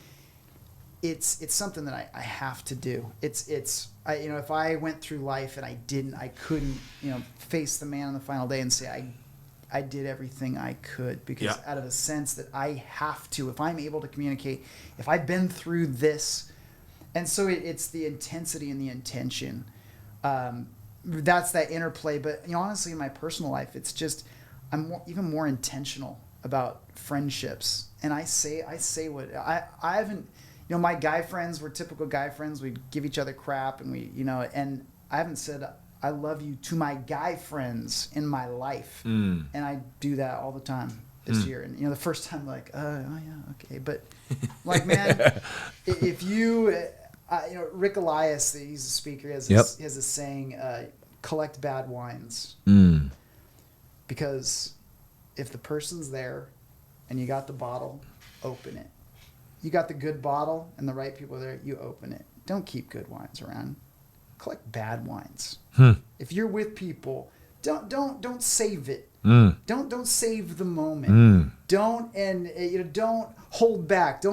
it's something that I have to do. If I went through life and I couldn't face the man on the final day and say I did everything I could, because out of a sense that I have to, if I'm able to communicate, if I've been through this. And so it's the intensity and the intention. That's that interplay. But honestly, in my personal life, it's just, I'm even more intentional about friendships. And I say what I haven't, my guy friends were typical guy friends. We'd give each other crap, and and I haven't said I love you to my guy friends in my life. And I do that all the time this year. And the first time, like, oh yeah, okay. But like, man, if you, Rick Elias, he's a speaker, he has a saying, collect bad wines. Because if the person's there and you got the bottle, open it. You got the good bottle and the right people there, you open it. Don't keep good wines around. Collect bad wines. If you're with people, don't save it. Don't save the moment. Don't hold back.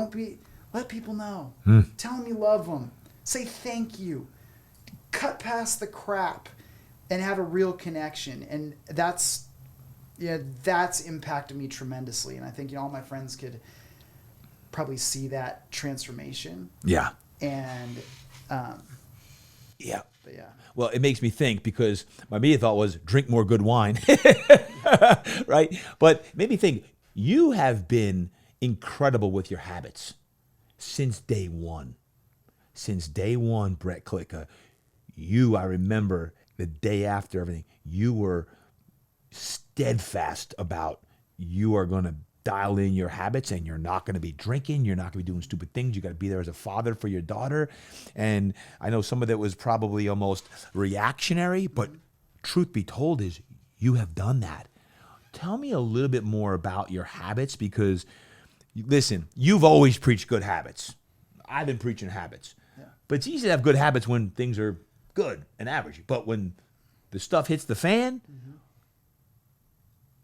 Let people know. Tell them you love them. Say thank you. Cut past the crap and have a real connection. And that's impacted me tremendously. And I think all my friends could probably see that transformation. Yeah. And yeah. But yeah. Well, it makes me think, because my immediate thought was drink more good wine, right? But it made me think, you have been incredible with your habits since day one. Since day one, Brett Klika, I remember the day after everything, you were steadfast about you are going to dial in your habits, and you're not going to be drinking. You're not going to be doing stupid things. You got to be there as a father for your daughter. And I know some of that was probably almost reactionary, but truth be told is you have done that. Tell me a little bit more about your habits, because listen, you've always preached good habits. I've been preaching habits, but it's easy to have good habits when things are good and average. But when the stuff hits the fan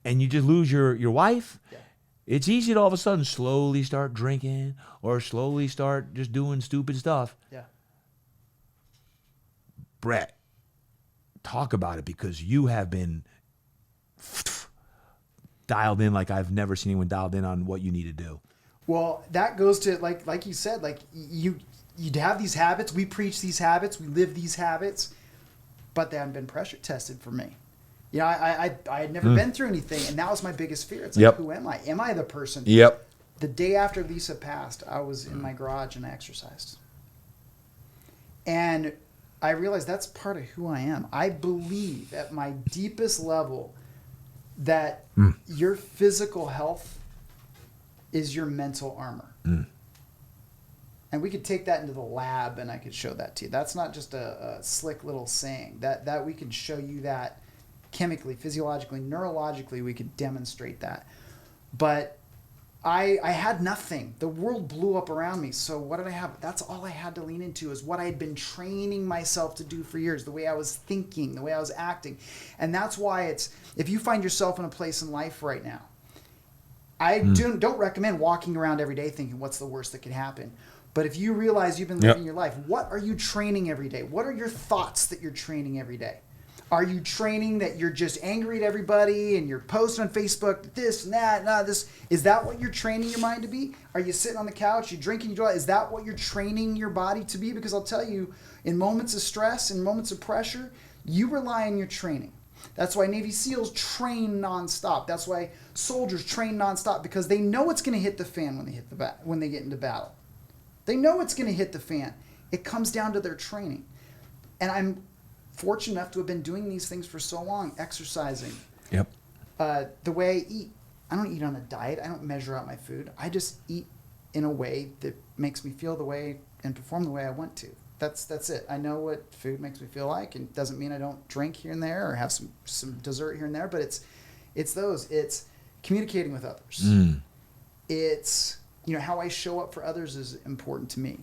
and you just lose your wife, it's easy to all of a sudden slowly start drinking or slowly start just doing stupid stuff. Yeah. Brett, talk about it, because you have been dialed in like I've never seen anyone dialed in on what you need to do. Well, that goes to like you said, like you have these habits. We preach these habits. We live these habits, but they haven't been pressure tested for me. I had never been through anything, and that was my biggest fear. It's like, who am I? Am I the person? Yep. The day after Lisa passed, I was in my garage and I exercised. And I realized that's part of who I am. I believe at my deepest level that your physical health is your mental armor. And we could take that into the lab and I could show that to you. That's not just a slick little saying. That we can show you that chemically, physiologically, neurologically, we could demonstrate that. But I had nothing. The world blew up around me. So what did I have? That's all I had to lean into, is what I had been training myself to do for years, the way I was thinking, the way I was acting. And that's why if you find yourself in a place in life right now, I don't recommend walking around every day thinking, what's the worst that could happen? But if you realize you've been living your life, what are you training every day? What are your thoughts that you're training every day? Are you training that you're just angry at everybody and you're posting on Facebook this and that and this? Is that what you're training your mind to be? Are you sitting on the couch, you drinking, you drive? Is that what you're training your body to be? Because I'll tell you, in moments of stress and moments of pressure, you rely on your training. That's why Navy SEALs train nonstop. That's why soldiers train nonstop, because they know it's going to hit the fan when they get into battle. They know it's going to hit the fan. It comes down to their training. And I'm fortunate enough to have been doing these things for so long, exercising. The way I eat. I don't eat on a diet. I don't measure out my food. I just eat in a way that makes me feel the way and perform the way I want to. That's it. I know what food makes me feel like, and it doesn't mean I don't drink here and there or have some dessert here and there, but it's communicating with others. It's, how I show up for others is important to me.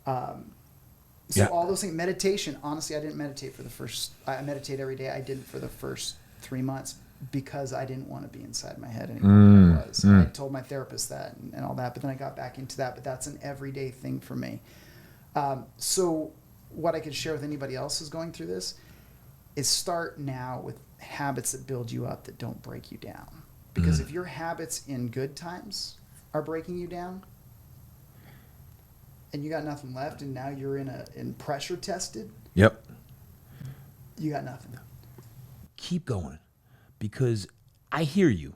All those things, meditation, honestly, I didn't meditate I meditate every day. I didn't for the first 3 months because I didn't want to be inside my head anymore. I was. I told my therapist that and all that, but then I got back into that, but that's an everyday thing for me. So what I could share with anybody else who's going through this is start now with habits that build you up, that don't break you down. Because if your habits in good times are breaking you down and you got nothing left and now you're in pressure tested, you got nothing. Keep going, because I hear you,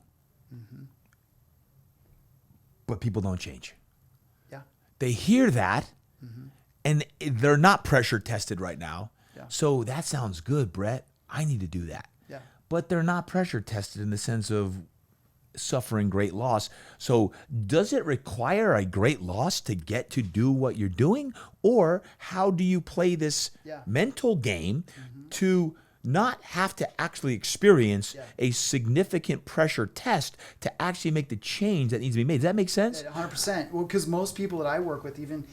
but people don't change. Yeah. They hear that, and they're not pressure tested right now. Yeah. So that sounds good, Brett. I need to do that. Yeah. But they're not pressure tested in the sense of suffering great loss. So does it require a great loss to get to do what you're doing? Or how do you play this mental game to not have to actually experience a significant pressure test to actually make the change that needs to be made? Does that make sense? 100%. Well, because most people that I work with, even,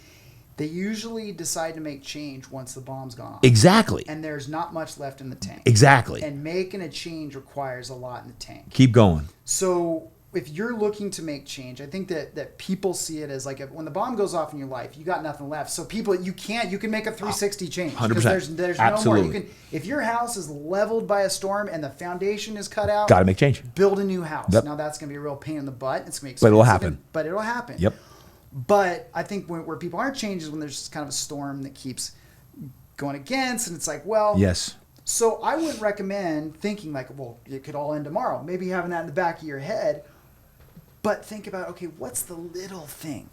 they usually decide to make change once the bomb's gone off. Exactly. And there's not much left in the tank. Exactly. And making a change requires a lot in the tank. Keep going. So if you're looking to make change, I think that people see it as like when the bomb goes off in your life, you got nothing left. So people, you can make a 360 change. 100%. There's Absolutely. no more. If your house is leveled by a storm and the foundation is cut out, got to make change. Build a new house. Yep. Now that's going to be a real pain in the butt. It's going to be expensive. But it'll happen. But it'll happen. Yep. But I think where people aren't changed is when there's just kind of a storm that keeps going against, and it's like, well, yes. So I wouldn't recommend thinking like, well, it could all end tomorrow. Maybe having that in the back of your head. But think about, okay, what's the little thing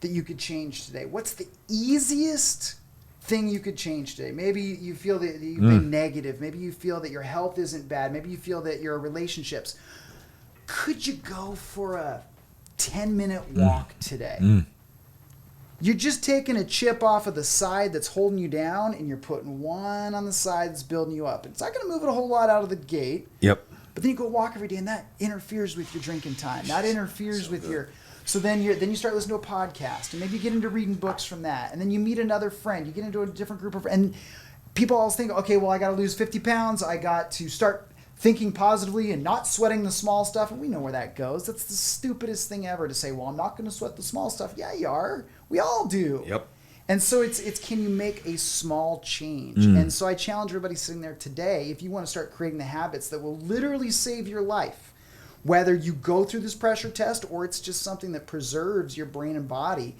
that you could change today? What's the easiest thing you could change today? Maybe you feel that you've been negative. Maybe you feel that your health isn't bad. Maybe you feel that your relationships. Could you go for a 10-minute walk today? You're just taking a chip off of the side that's holding you down, and you're putting one on the side that's building you up. It's not going to move it a whole lot out of the gate. Yep. But then you go walk every day, and that interferes with your drinking time. That interferes with your. So then you start listening to a podcast, and maybe you get into reading books from that, and then you meet another friend. You get into a different group of, and people always think, okay, well, I got to lose 50 pounds. I got to start thinking positively and not sweating the small stuff, and we know where that goes. That's the stupidest thing ever to say, well, I'm not going to sweat the small stuff. Yeah, you are. We all do. Yep. And so it's can you make a small change? And so I challenge everybody sitting there today, if you want to start creating the habits that will literally save your life, whether you go through this pressure test or it's just something that preserves your brain and body,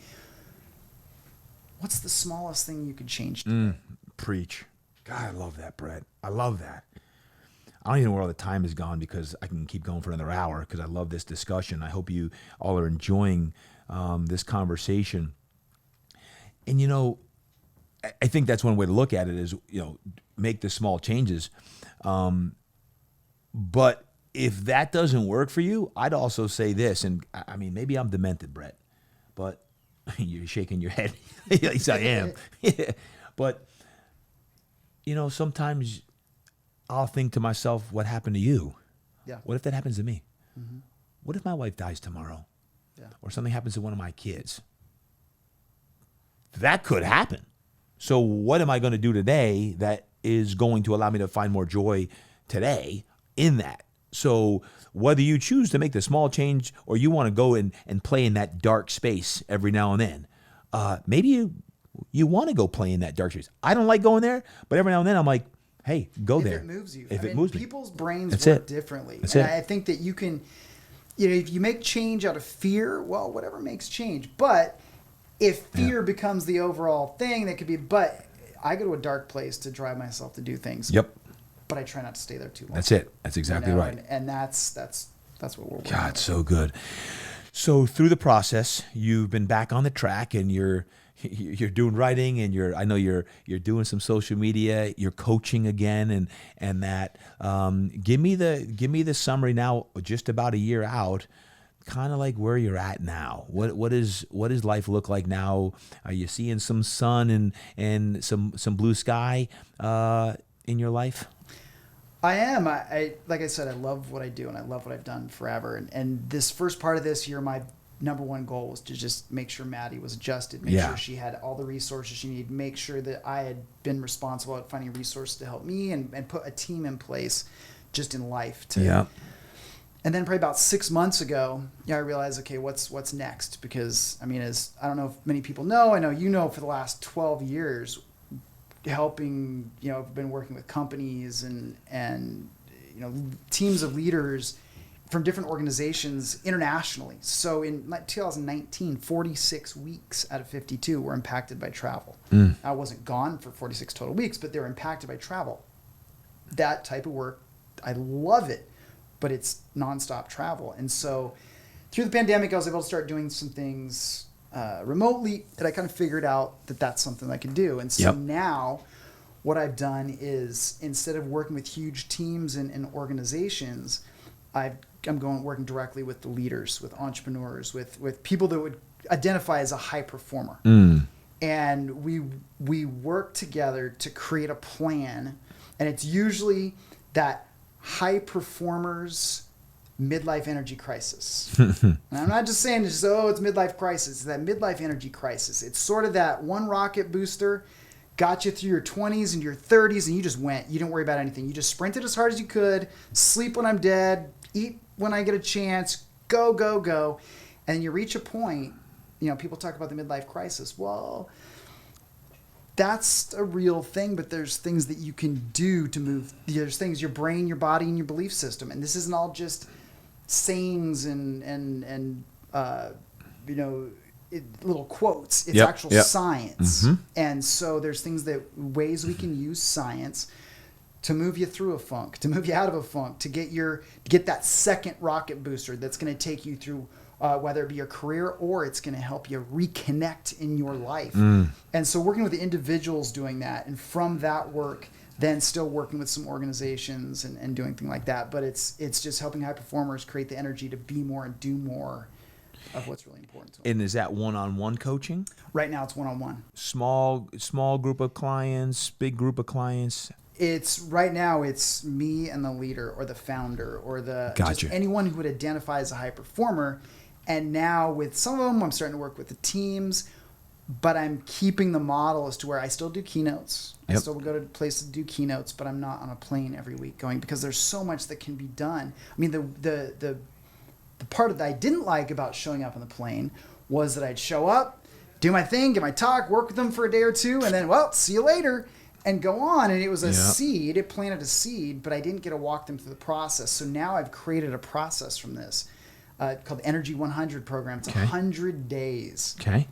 what's the smallest thing you could change today? Preach. God, I love that, Brett. I love that. I don't even know where all the time has gone because I can keep going for another hour because I love this discussion. I hope you all are enjoying this conversation. And, I think that's one way to look at it is, make the small changes. But if that doesn't work for you, I'd also say this, and I mean, maybe I'm demented, Brett, but you're shaking your head. Yes, I am. But, sometimes I'll think to myself, what happened to you? Yeah. What if that happens to me? What if my wife dies tomorrow? Yeah. Or something happens to one of my kids? That could happen. So what am I going to do today that is going to allow me to find more joy today in that? So whether you choose to make the small change or you want to go and play in that dark space every now and then, maybe you want to go play in that dark space. I don't like going there, but every now and then I'm like, hey, go there. If it moves you. If it moves me. People's brains That's work it. differently. That's and it. I think that you can, if you make change out of fear, well, whatever makes change. But if fear becomes the overall thing, that could be, but I go to a dark place to drive myself to do things. Yep. But I try not to stay there too long. That's it. That's exactly right. And that's what we're working God, on. so good. So through the process, you've been back on the track and you're doing writing and I know you're doing some social media, you're coaching again and that. Give me the summary now, just about a year out, kind of like where you're at now. What does life look like now? Are you seeing some sun and some blue sky in your life? I am. I like I said, I love what I do and I love what I've done forever. And this first part of this year, my number one goal was to just make sure Maddie was adjusted, make sure she had all the resources she needed, make sure that I had been responsible at finding resources to help me and put a team in place just in life to And then probably about 6 months ago, I realized, okay, what's next? Because I mean, as I don't know if many people know, I know you know, for the last 12 years, helping, I've been working with companies and teams of leaders from different organizations internationally. So in 2019, 46 weeks out of 52 were impacted by travel. I wasn't gone for 46 total weeks, but they were impacted by travel. That type of work, I love it, but it's nonstop travel. And so through the pandemic, I was able to start doing some things remotely that I kind of figured out that that's something I can do. And so now what I've done is, instead of working with huge teams and organizations, I'm working directly with the leaders, with entrepreneurs, with people that would identify as a high performer. And we work together to create a plan. And it's usually that high performers midlife energy crisis. And I'm not just saying it's midlife crisis. It's that midlife energy crisis. It's sort of that one rocket booster got you through your 20s and your 30s, and you just went. You didn't worry about anything. You just sprinted as hard as you could, sleep when I'm dead, eat when I get a chance, go, go, go. And then you reach a point, people talk about the midlife crisis. Well, that's a real thing, but there's things that you can do to move. There's things, your brain, your body, and your belief system. And this isn't all just sayings and little quotes. It's actual science. And so there's ways we can use science to move you through a funk, to move you out of a funk, to get that second rocket booster that's going to take you through whether it be your career or it's going to help you reconnect in your life. And so working with the individuals doing that, and from that work, then still working with some organizations and doing things like that. But it's just helping high performers create the energy to be more and do more of what's really important to them. And is that one-on-one coaching? Right now it's one-on-one. Small group of clients, big group of clients? Right now it's me and the leader or the founder or just anyone who would identify as a high performer. And now with some of them, I'm starting to work with the teams, but I'm keeping the model as to where I still do keynotes. I still go to places to do keynotes, but I'm not on a plane every week going, because there's so much that can be done. I mean, the part that I didn't like about showing up on the plane was that I'd show up, do my thing, get my talk, work with them for a day or two, and then, see you later, and go on. And it was a seed. It planted a seed, but I didn't get to walk them through the process. So now I've created a process from this called the Energy 100 program. It's 100 days. Okay.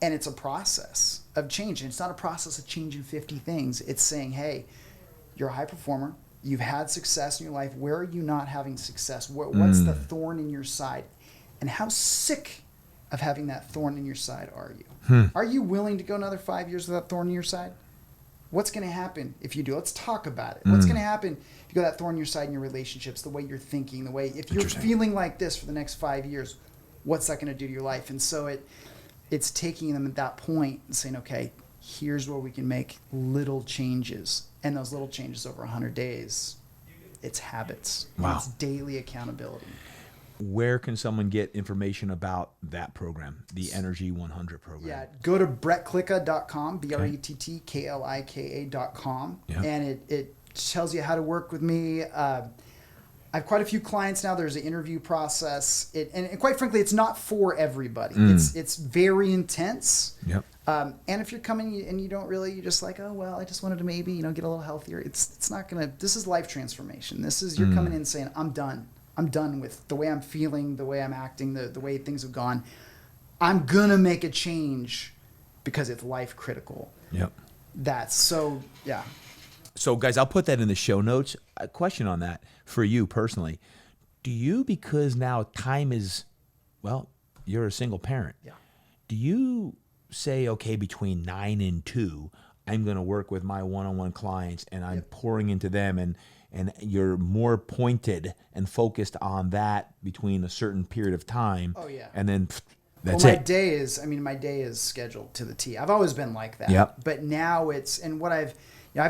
And it's a process of change. And it's not a process of changing 50 things. It's saying, hey, you're a high performer. You've had success in your life. Where are you not having success? What's the thorn in your side? And how sick of having that thorn in your side are you? Are you willing to go another 5 years with that thorn in your side? What's going to happen if you do? Let's talk about it. What's going to happen if you got that thorn in your side in your relationships, the way you're thinking, the way, if you're feeling like this for the next 5 years, what's that going to do to your life? And so it's taking them at that point and saying, okay, here's where we can make little changes. And those little changes over 100 days, it's habits. Wow. It's daily accountability. Where can someone get information about that program, the Energy 100 program? Yeah, go to brettklika.com, BRETTKLIKA.com, and it tells you how to work with me. I have quite a few clients now. There's an interview process. And quite frankly, it's not for everybody. It's very intense. And if you're coming and you don't really, you're just like, I just wanted to maybe, get a little healthier. It's not going to, this is life transformation. This is, you're coming in saying, I'm done. I'm done with the way I'm feeling, the way I'm acting, the way things have gone. I'm going to make a change because it's life critical. So guys, I'll put that in the show notes. A question on that for you personally. Do you, because now time is, you're a single parent. Do you say, okay, between 9 and 2, I'm going to work with my one-on-one clients and I'm pouring into them, and you're more pointed and focused on that between a certain period of time. Oh, yeah. And then that's my it. My day is scheduled to the T. I've always been like that. Yep. But now I've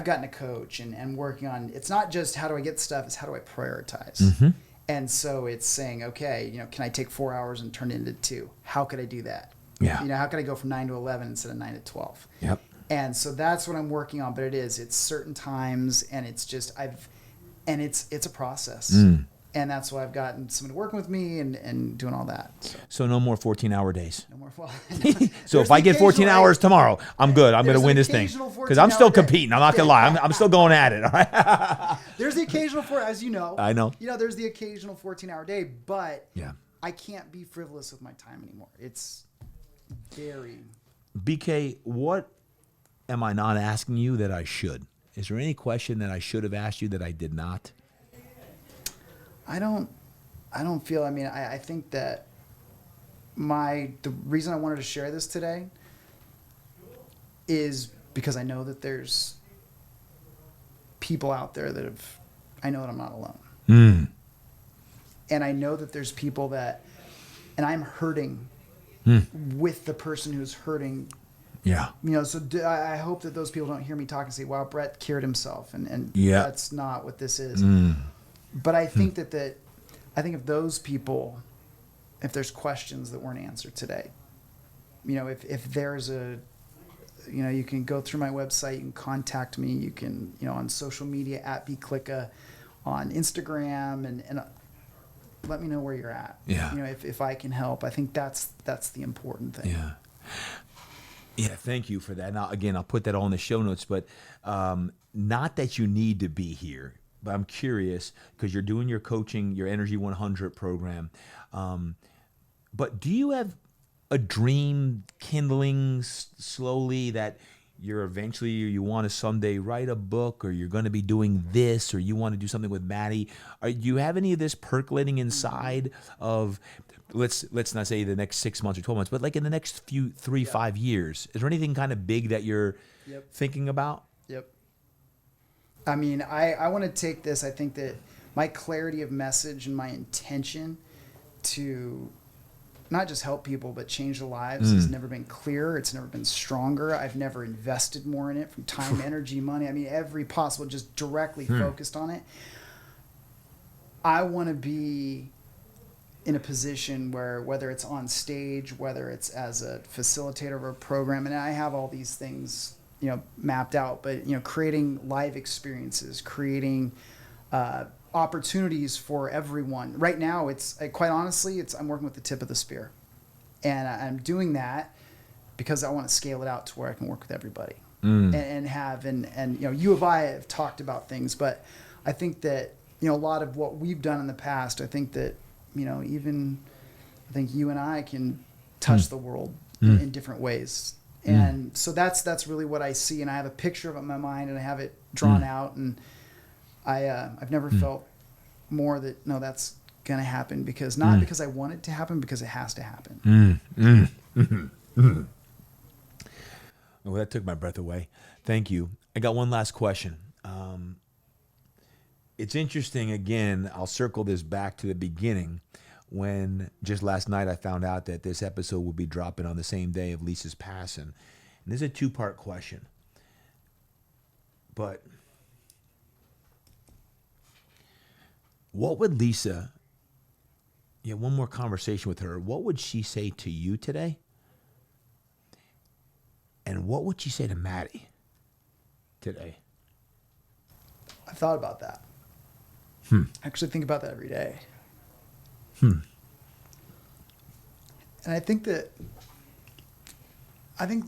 gotten a coach and working on, it's not just how do I get stuff, it's how do I prioritize. Mm-hmm. And so it's saying, okay, can I take 4 hours and turn it into 2? How could I do that? Yeah. How could I go from 9 to 11 instead of 9 to 12? Yep. And so that's what I'm working on, but it's certain times, and it's just, it's a process. And that's why I've gotten somebody working with me and doing all that. So no more 14-hour days. No more. So if I get 14 hours tomorrow, I'm good. I'm going to win this thing. Because I'm still competing. I'm not going to lie. I'm still going at it. All right. There's the occasional, as you know. I know. There's the occasional 14-hour day, but yeah. I can't be frivolous with my time anymore. It's very... BK, what am I not asking you that I should? Is there any question that I should have asked you that I did not? I don't feel, I think that the reason I wanted to share this today is because I know that there's people out there I know that I'm not alone. And I know that there's people and I'm hurting with the person who's hurting. Yeah. So I hope that those people don't hear me talk and say, wow, Brett cured himself. And that's not what this is. But I think I think if those people, if there's questions that weren't answered today, if there's you can go through my website, you can contact me, you can, on social media at Klika, on Instagram, and let me know where you're at. Yeah. If I can help, I think that's the important thing. Yeah. Yeah, thank you for that. Now, again, I'll put that all in the show notes, but not that you need to be here, but I'm curious because you're doing your coaching, your Energy 100 program. But do you have a dream kindling slowly that you want to someday write a book, or you're going to be doing this, or you want to do something with Maddie? Do you have any of this percolating inside of, let's not say the next 6 months or 12 months, but like in the next 5 years? Is there anything kind of big that you're thinking about? Yep. I want to take this. I think that my clarity of message and my intention to not just help people, but change their lives has never been clearer. It's never been stronger. I've never invested more in it, from time, energy, money. Every possible, just directly focused on it. I want to be in a position where, whether it's on stage, whether it's as a facilitator of a program, and I have all these things mapped out, but creating live experiences, creating opportunities for everyone. Right now, it's quite honestly, I'm working with the tip of the spear, and I'm doing that because I want to scale it out to where I can work with everybody and you and I have talked about things, but I think that a lot of what we've done in the past, I think that I think you and I can touch the world in different ways. And so that's really what I see, and I have a picture of it in my mind, and I have it drawn out, and I've never felt more that that's gonna happen, because not because I want it to happen, because it has to happen. Well, that took my breath away. Thank you. I got one last question. It's interesting, again, I'll circle this back to the beginning, when just last night I found out that this episode will be dropping on the same day of Lisa's passing. And this is a two-part question. But what would Lisa, one more conversation with her, what would she say to you today? And what would she say to Maddie today? I thought about that. I actually think about that every day. And I think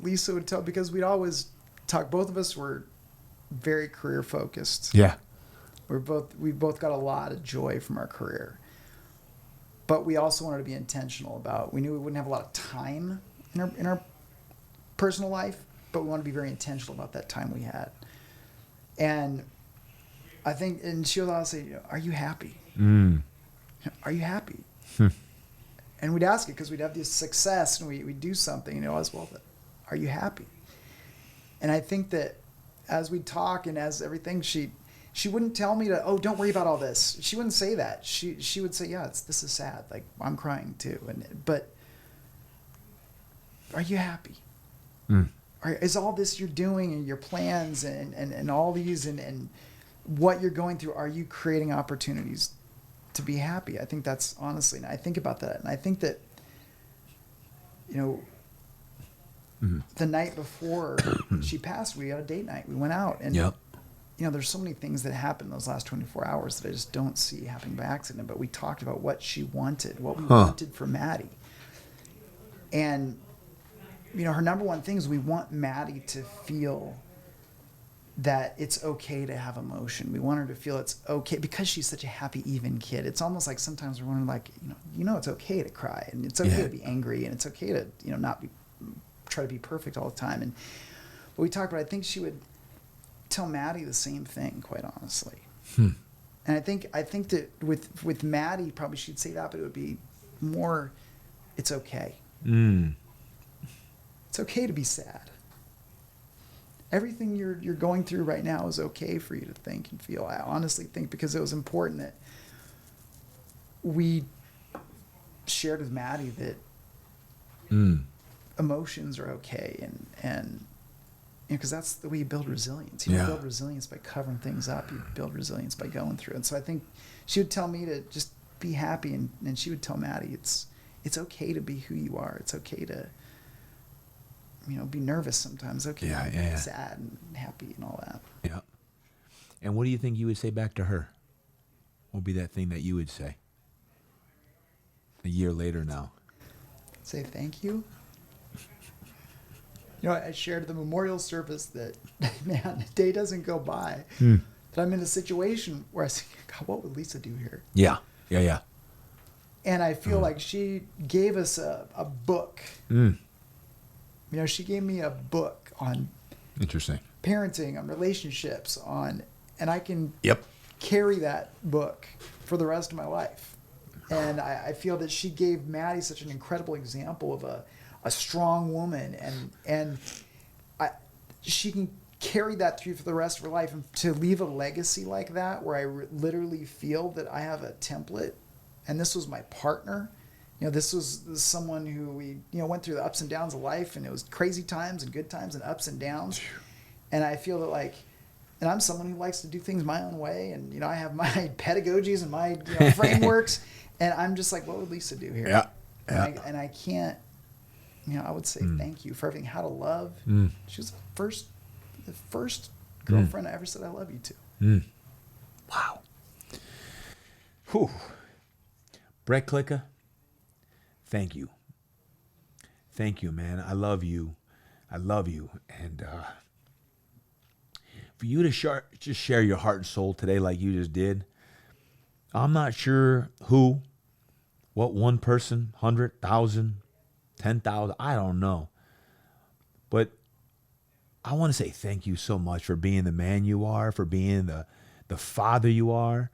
Lisa would tell, because we'd always talk, both of us were very career focused. Yeah. We both got a lot of joy from our career, but we also wanted to be intentional about, we knew we wouldn't have a lot of time in our personal life, but we wanted to be very intentional about that time we had. And I think, and she'll always say, are you happy? Are you happy? And we'd ask it because we'd have this success and we'd do something, and it was, well, are you happy? And I think that as we talk and as everything, she wouldn't tell me to, oh, don't worry about all this. She wouldn't say that. She would say, yeah, this is sad. Like, I'm crying too. But are you happy? Is all this you're doing and your plans and all these and what you're going through, are you creating opportunities to be happy? I think that's honestly, and I think about that. And I think that, the night before she passed, we had a date night. We went out and, there's so many things that happened in those last 24 hours that I just don't see happening by accident. But we talked about what she wanted, what we wanted for Maddie. And, her number one thing is we want Maddie to feel that it's okay to have emotion. We want her to feel it's okay because she's such a happy, even kid. It's almost like sometimes we're wondering, like, it's okay to cry and it's okay to be angry and it's okay to, not try to be perfect all the time. And what we talked about, I think she would tell Maddie the same thing, quite honestly. And I think that with Maddie, probably she'd say that, but it would be more, it's okay. It's okay to be sad. Everything you're going through right now is okay for you to think and feel. I honestly think because it was important that we shared with Maddie that emotions are okay and because that's the way you build resilience. You don't build resilience by covering things up. You build resilience by going through it. And so I think she would tell me to just be happy, and she would tell Maddie it's okay to be who you are. It's okay to be nervous sometimes. Okay, be sad and happy and all that. Yeah. And what do you think you would say back to her? What would be that thing that you would say a year later now? Say thank you. I shared at the memorial service that, man, a day doesn't go by that I'm in a situation where I say, God, what would Lisa do here? Yeah. And I feel like she gave us a book. She gave me a book on interesting parenting, on relationships, and I can carry that book for the rest of my life. And I feel that she gave Maddie such an incredible example of a strong woman, and she can carry that through for the rest of her life, and to leave a legacy like that where I literally feel that I have a template, and this was my partner. This was someone who we went through the ups and downs of life, and it was crazy times and good times and ups and downs. And I feel that and I'm someone who likes to do things my own way, and I have my pedagogies and my frameworks, and I'm just like, what would Lisa do here? And I can't. I would say thank you for everything. How to love. She was the first girlfriend I ever said I love you to. Wow. Whew. Brett Klika, thank you. Thank you, man. I love you. And for you to just share your heart and soul today like you just did, I'm not sure what one person, 100,000, 10,000, I don't know. But I want to say thank you so much for being the man you are, for being the father you are.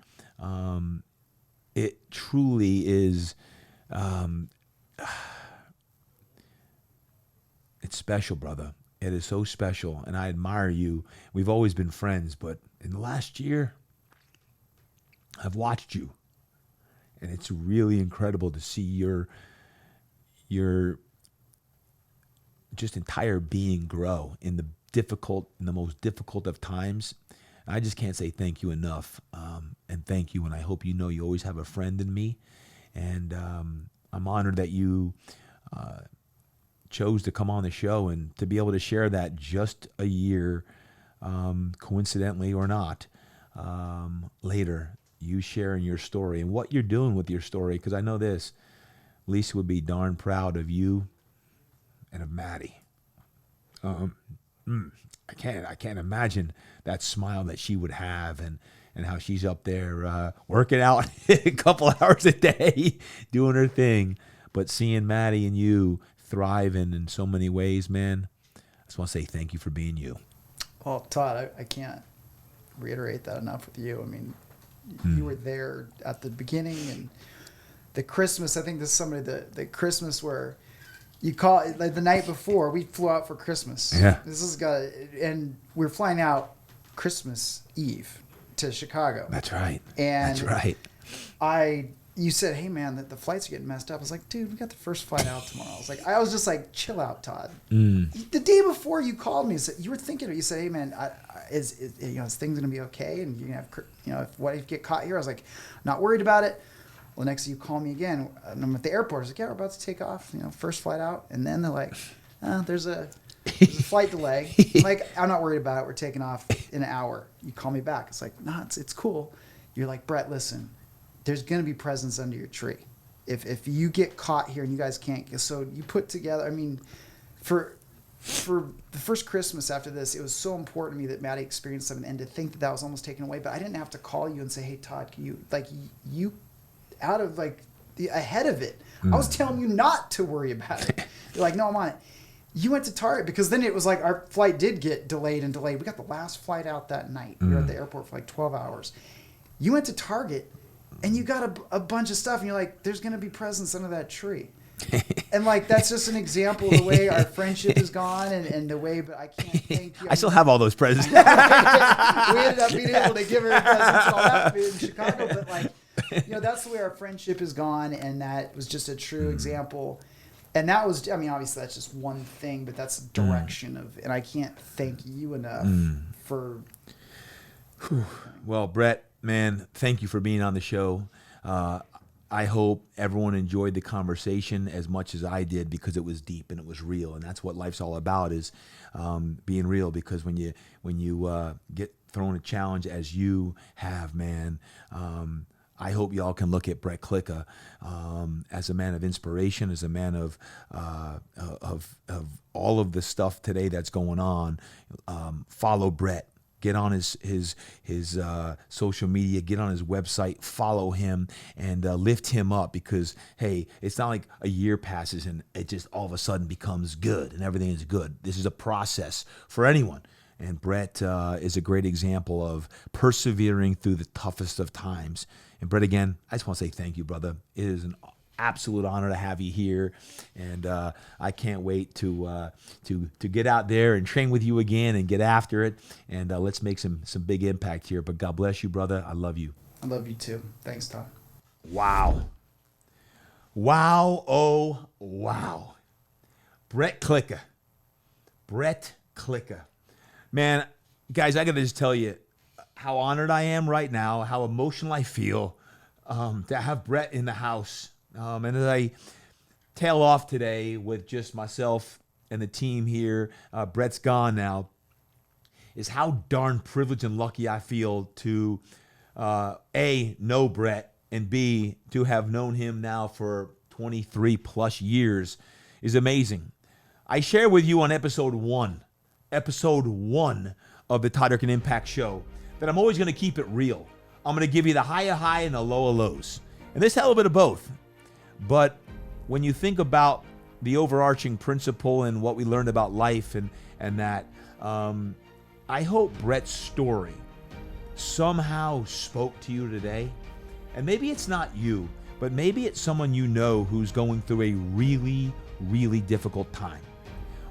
It truly is, it's special, brother. It is so special, and I admire you. We've always been friends, but in the last year, I've watched you, and it's really incredible to see your just entire being grow in the most difficult of times. I just can't say thank you enough, and thank you, and I hope you know you always have a friend in me, and I'm honored that you chose to come on the show and to be able to share that just a year, coincidentally or not, later, you sharing your story and what you're doing with your story, because I know this, Lisa would be darn proud of you and of Maddie. I can't imagine that smile that she would have, and how she's up there working out a couple hours a day, doing her thing, but seeing Maddie and you thriving in so many ways, man. I just want to say thank you for being you. Well, Todd, I can't reiterate that enough with you. I mean, you were there at the beginning, and the Christmas, I think this is somebody the Christmas where, You call like the night before we flew out for Christmas. Yeah. And we're flying out Christmas Eve to Chicago. That's right. And that's right. You said, hey man, the flights are getting messed up. I was like, dude, we got the first flight out tomorrow. I was just like, chill out, Todd. The day before you called me, you were thinking, you said, hey man, is things gonna be okay? And you're gonna have, what if you get caught here? I was like, not worried about it. Well, next you call me again, and I'm at the airport. I was like, yeah, we're about to take off, first flight out. And then they're like, there's a flight delay. I'm like, I'm not worried about it. We're taking off in an hour. You call me back. It's like, no, it's cool. You're like, Brett, listen, there's going to be presents under your tree. If you get caught here and you guys can't, so you put together, for the first Christmas after this, it was so important to me that Maddie experienced something, and to think that was almost taken away. But I didn't have to call you and say, hey, Todd, can you out of the ahead of it. I was telling you not to worry about it. You're like, no, I'm on it. You went to Target, because then it was like our flight did get delayed. We got the last flight out that night. We were at the airport for 12 hours. You went to Target and you got a bunch of stuff, and you're like, there's going to be presents under that tree. And that's just an example of the way our friendship is gone, and the way, but I can't thank you. I still have all those presents. We ended up being able to give her presents all that in Chicago, but that's the way our friendship is gone, and that was just a true example. And that was, obviously that's just one thing, but that's a direction of, and I can't thank you enough for. Well, Brett, man, thank you for being on the show. I hope everyone enjoyed the conversation as much as I did, because it was deep and it was real, and that's what life's all about, is being real. Because when you get thrown a challenge as you have, man, I hope y'all can look at Brett Klika as a man of inspiration, as a man of all of the stuff today that's going on. Follow Brett. Get on his social media, get on his website, follow him, and lift him up, because, hey, it's not like a year passes and it just all of a sudden becomes good and everything is good. This is a process for anyone. And Brett is a great example of persevering through the toughest of times. And Brett, again, I just want to say thank you, brother. It is an absolute honor to have you here, and I can't wait to get out there and train with you again and get after it, and let's make some big impact here. But God bless you, brother. I love you. I love you too. Thanks, Tom. Wow. Oh, wow. Brett Klika. Man, guys, I got to just tell you how honored I am right now, how emotional I feel to have Brett in the house. And as I tail off today with just myself and the team here, Brett's gone now, is how darn privileged and lucky I feel to, A, know Brett, and B, to have known him now for 23 plus years is amazing. I share with you on episode one of the Todd Durkin Impact Show, that I'm always going to keep it real. I'm going to give you the high of high and the low of lows. And there's a little bit of both. But when you think about the overarching principle and what we learned about life and that, I hope Brett's story somehow spoke to you today. And maybe it's not you, but maybe it's someone you know who's going through a really, really difficult time.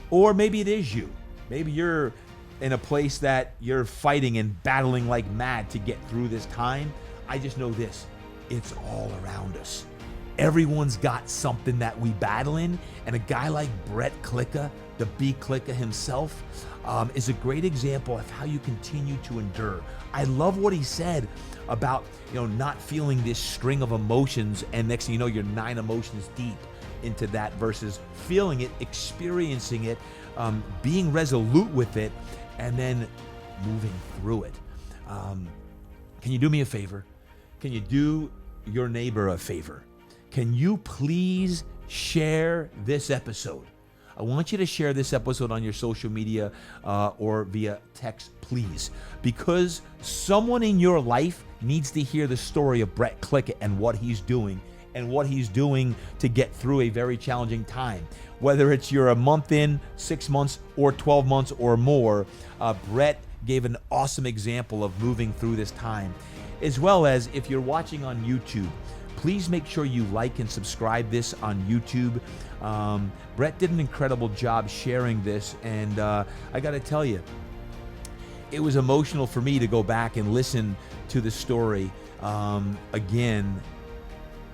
Or maybe it is you. Maybe you're in a place that you're fighting and battling like mad to get through this time. I just know this, it's all around us. Everyone's got something that we battle in, and a guy like Brett Klika, the B Klika himself, is a great example of how you continue to endure. I love what he said about, not feeling this string of emotions, and next thing you know, you're 9 emotions deep into that, versus feeling it, experiencing it, being resolute with it, and then moving through it. Can you do me a favor? Can you do your neighbor a favor? Can you please share this episode? I want you to share this episode on your social media or via text, please, because someone in your life needs to hear the story of Brett Klika and what he's doing to get through a very challenging time. Whether it's you're a month in, 6 months, or 12 months or more, Brett gave an awesome example of moving through this time. As well as if you're watching on YouTube, Please make sure you like and subscribe this on YouTube. Brett did an incredible job sharing this, and I got to tell you, it was emotional for me to go back and listen to the story again,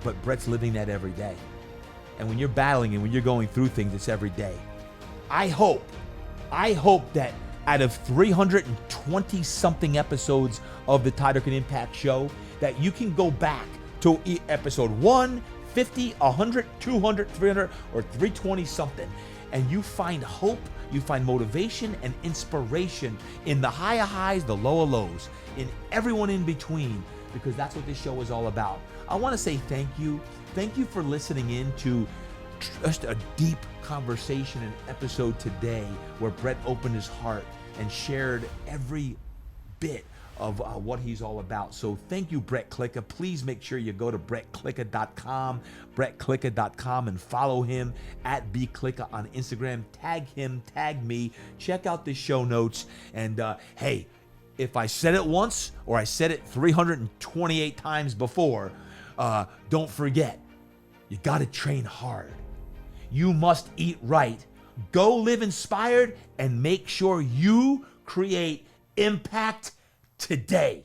but Brett's living that every day. And when you're battling and when you're going through things, it's every day. I hope that out of 320 something episodes of the Todd Durkin Impact Show, that you can go back to episode 1, 50, 100, 200, 300, or 320 something, and you find hope, you find motivation and inspiration in the higher highs, the lower lows, in everyone in between, because that's what this show is all about. I want to say thank you. Thank you for listening in to just a deep conversation and episode today where Brett opened his heart and shared every bit of what he's all about. So thank you, Brett Klika. Please make sure you go to brettklika.com, brettklika.com, and follow him at bklika on Instagram. Tag him, tag me. Check out the show notes. And hey, if I said it once or I said it 328 times before, don't forget, you got to train hard. You must eat right. Go live inspired and make sure you create impact today.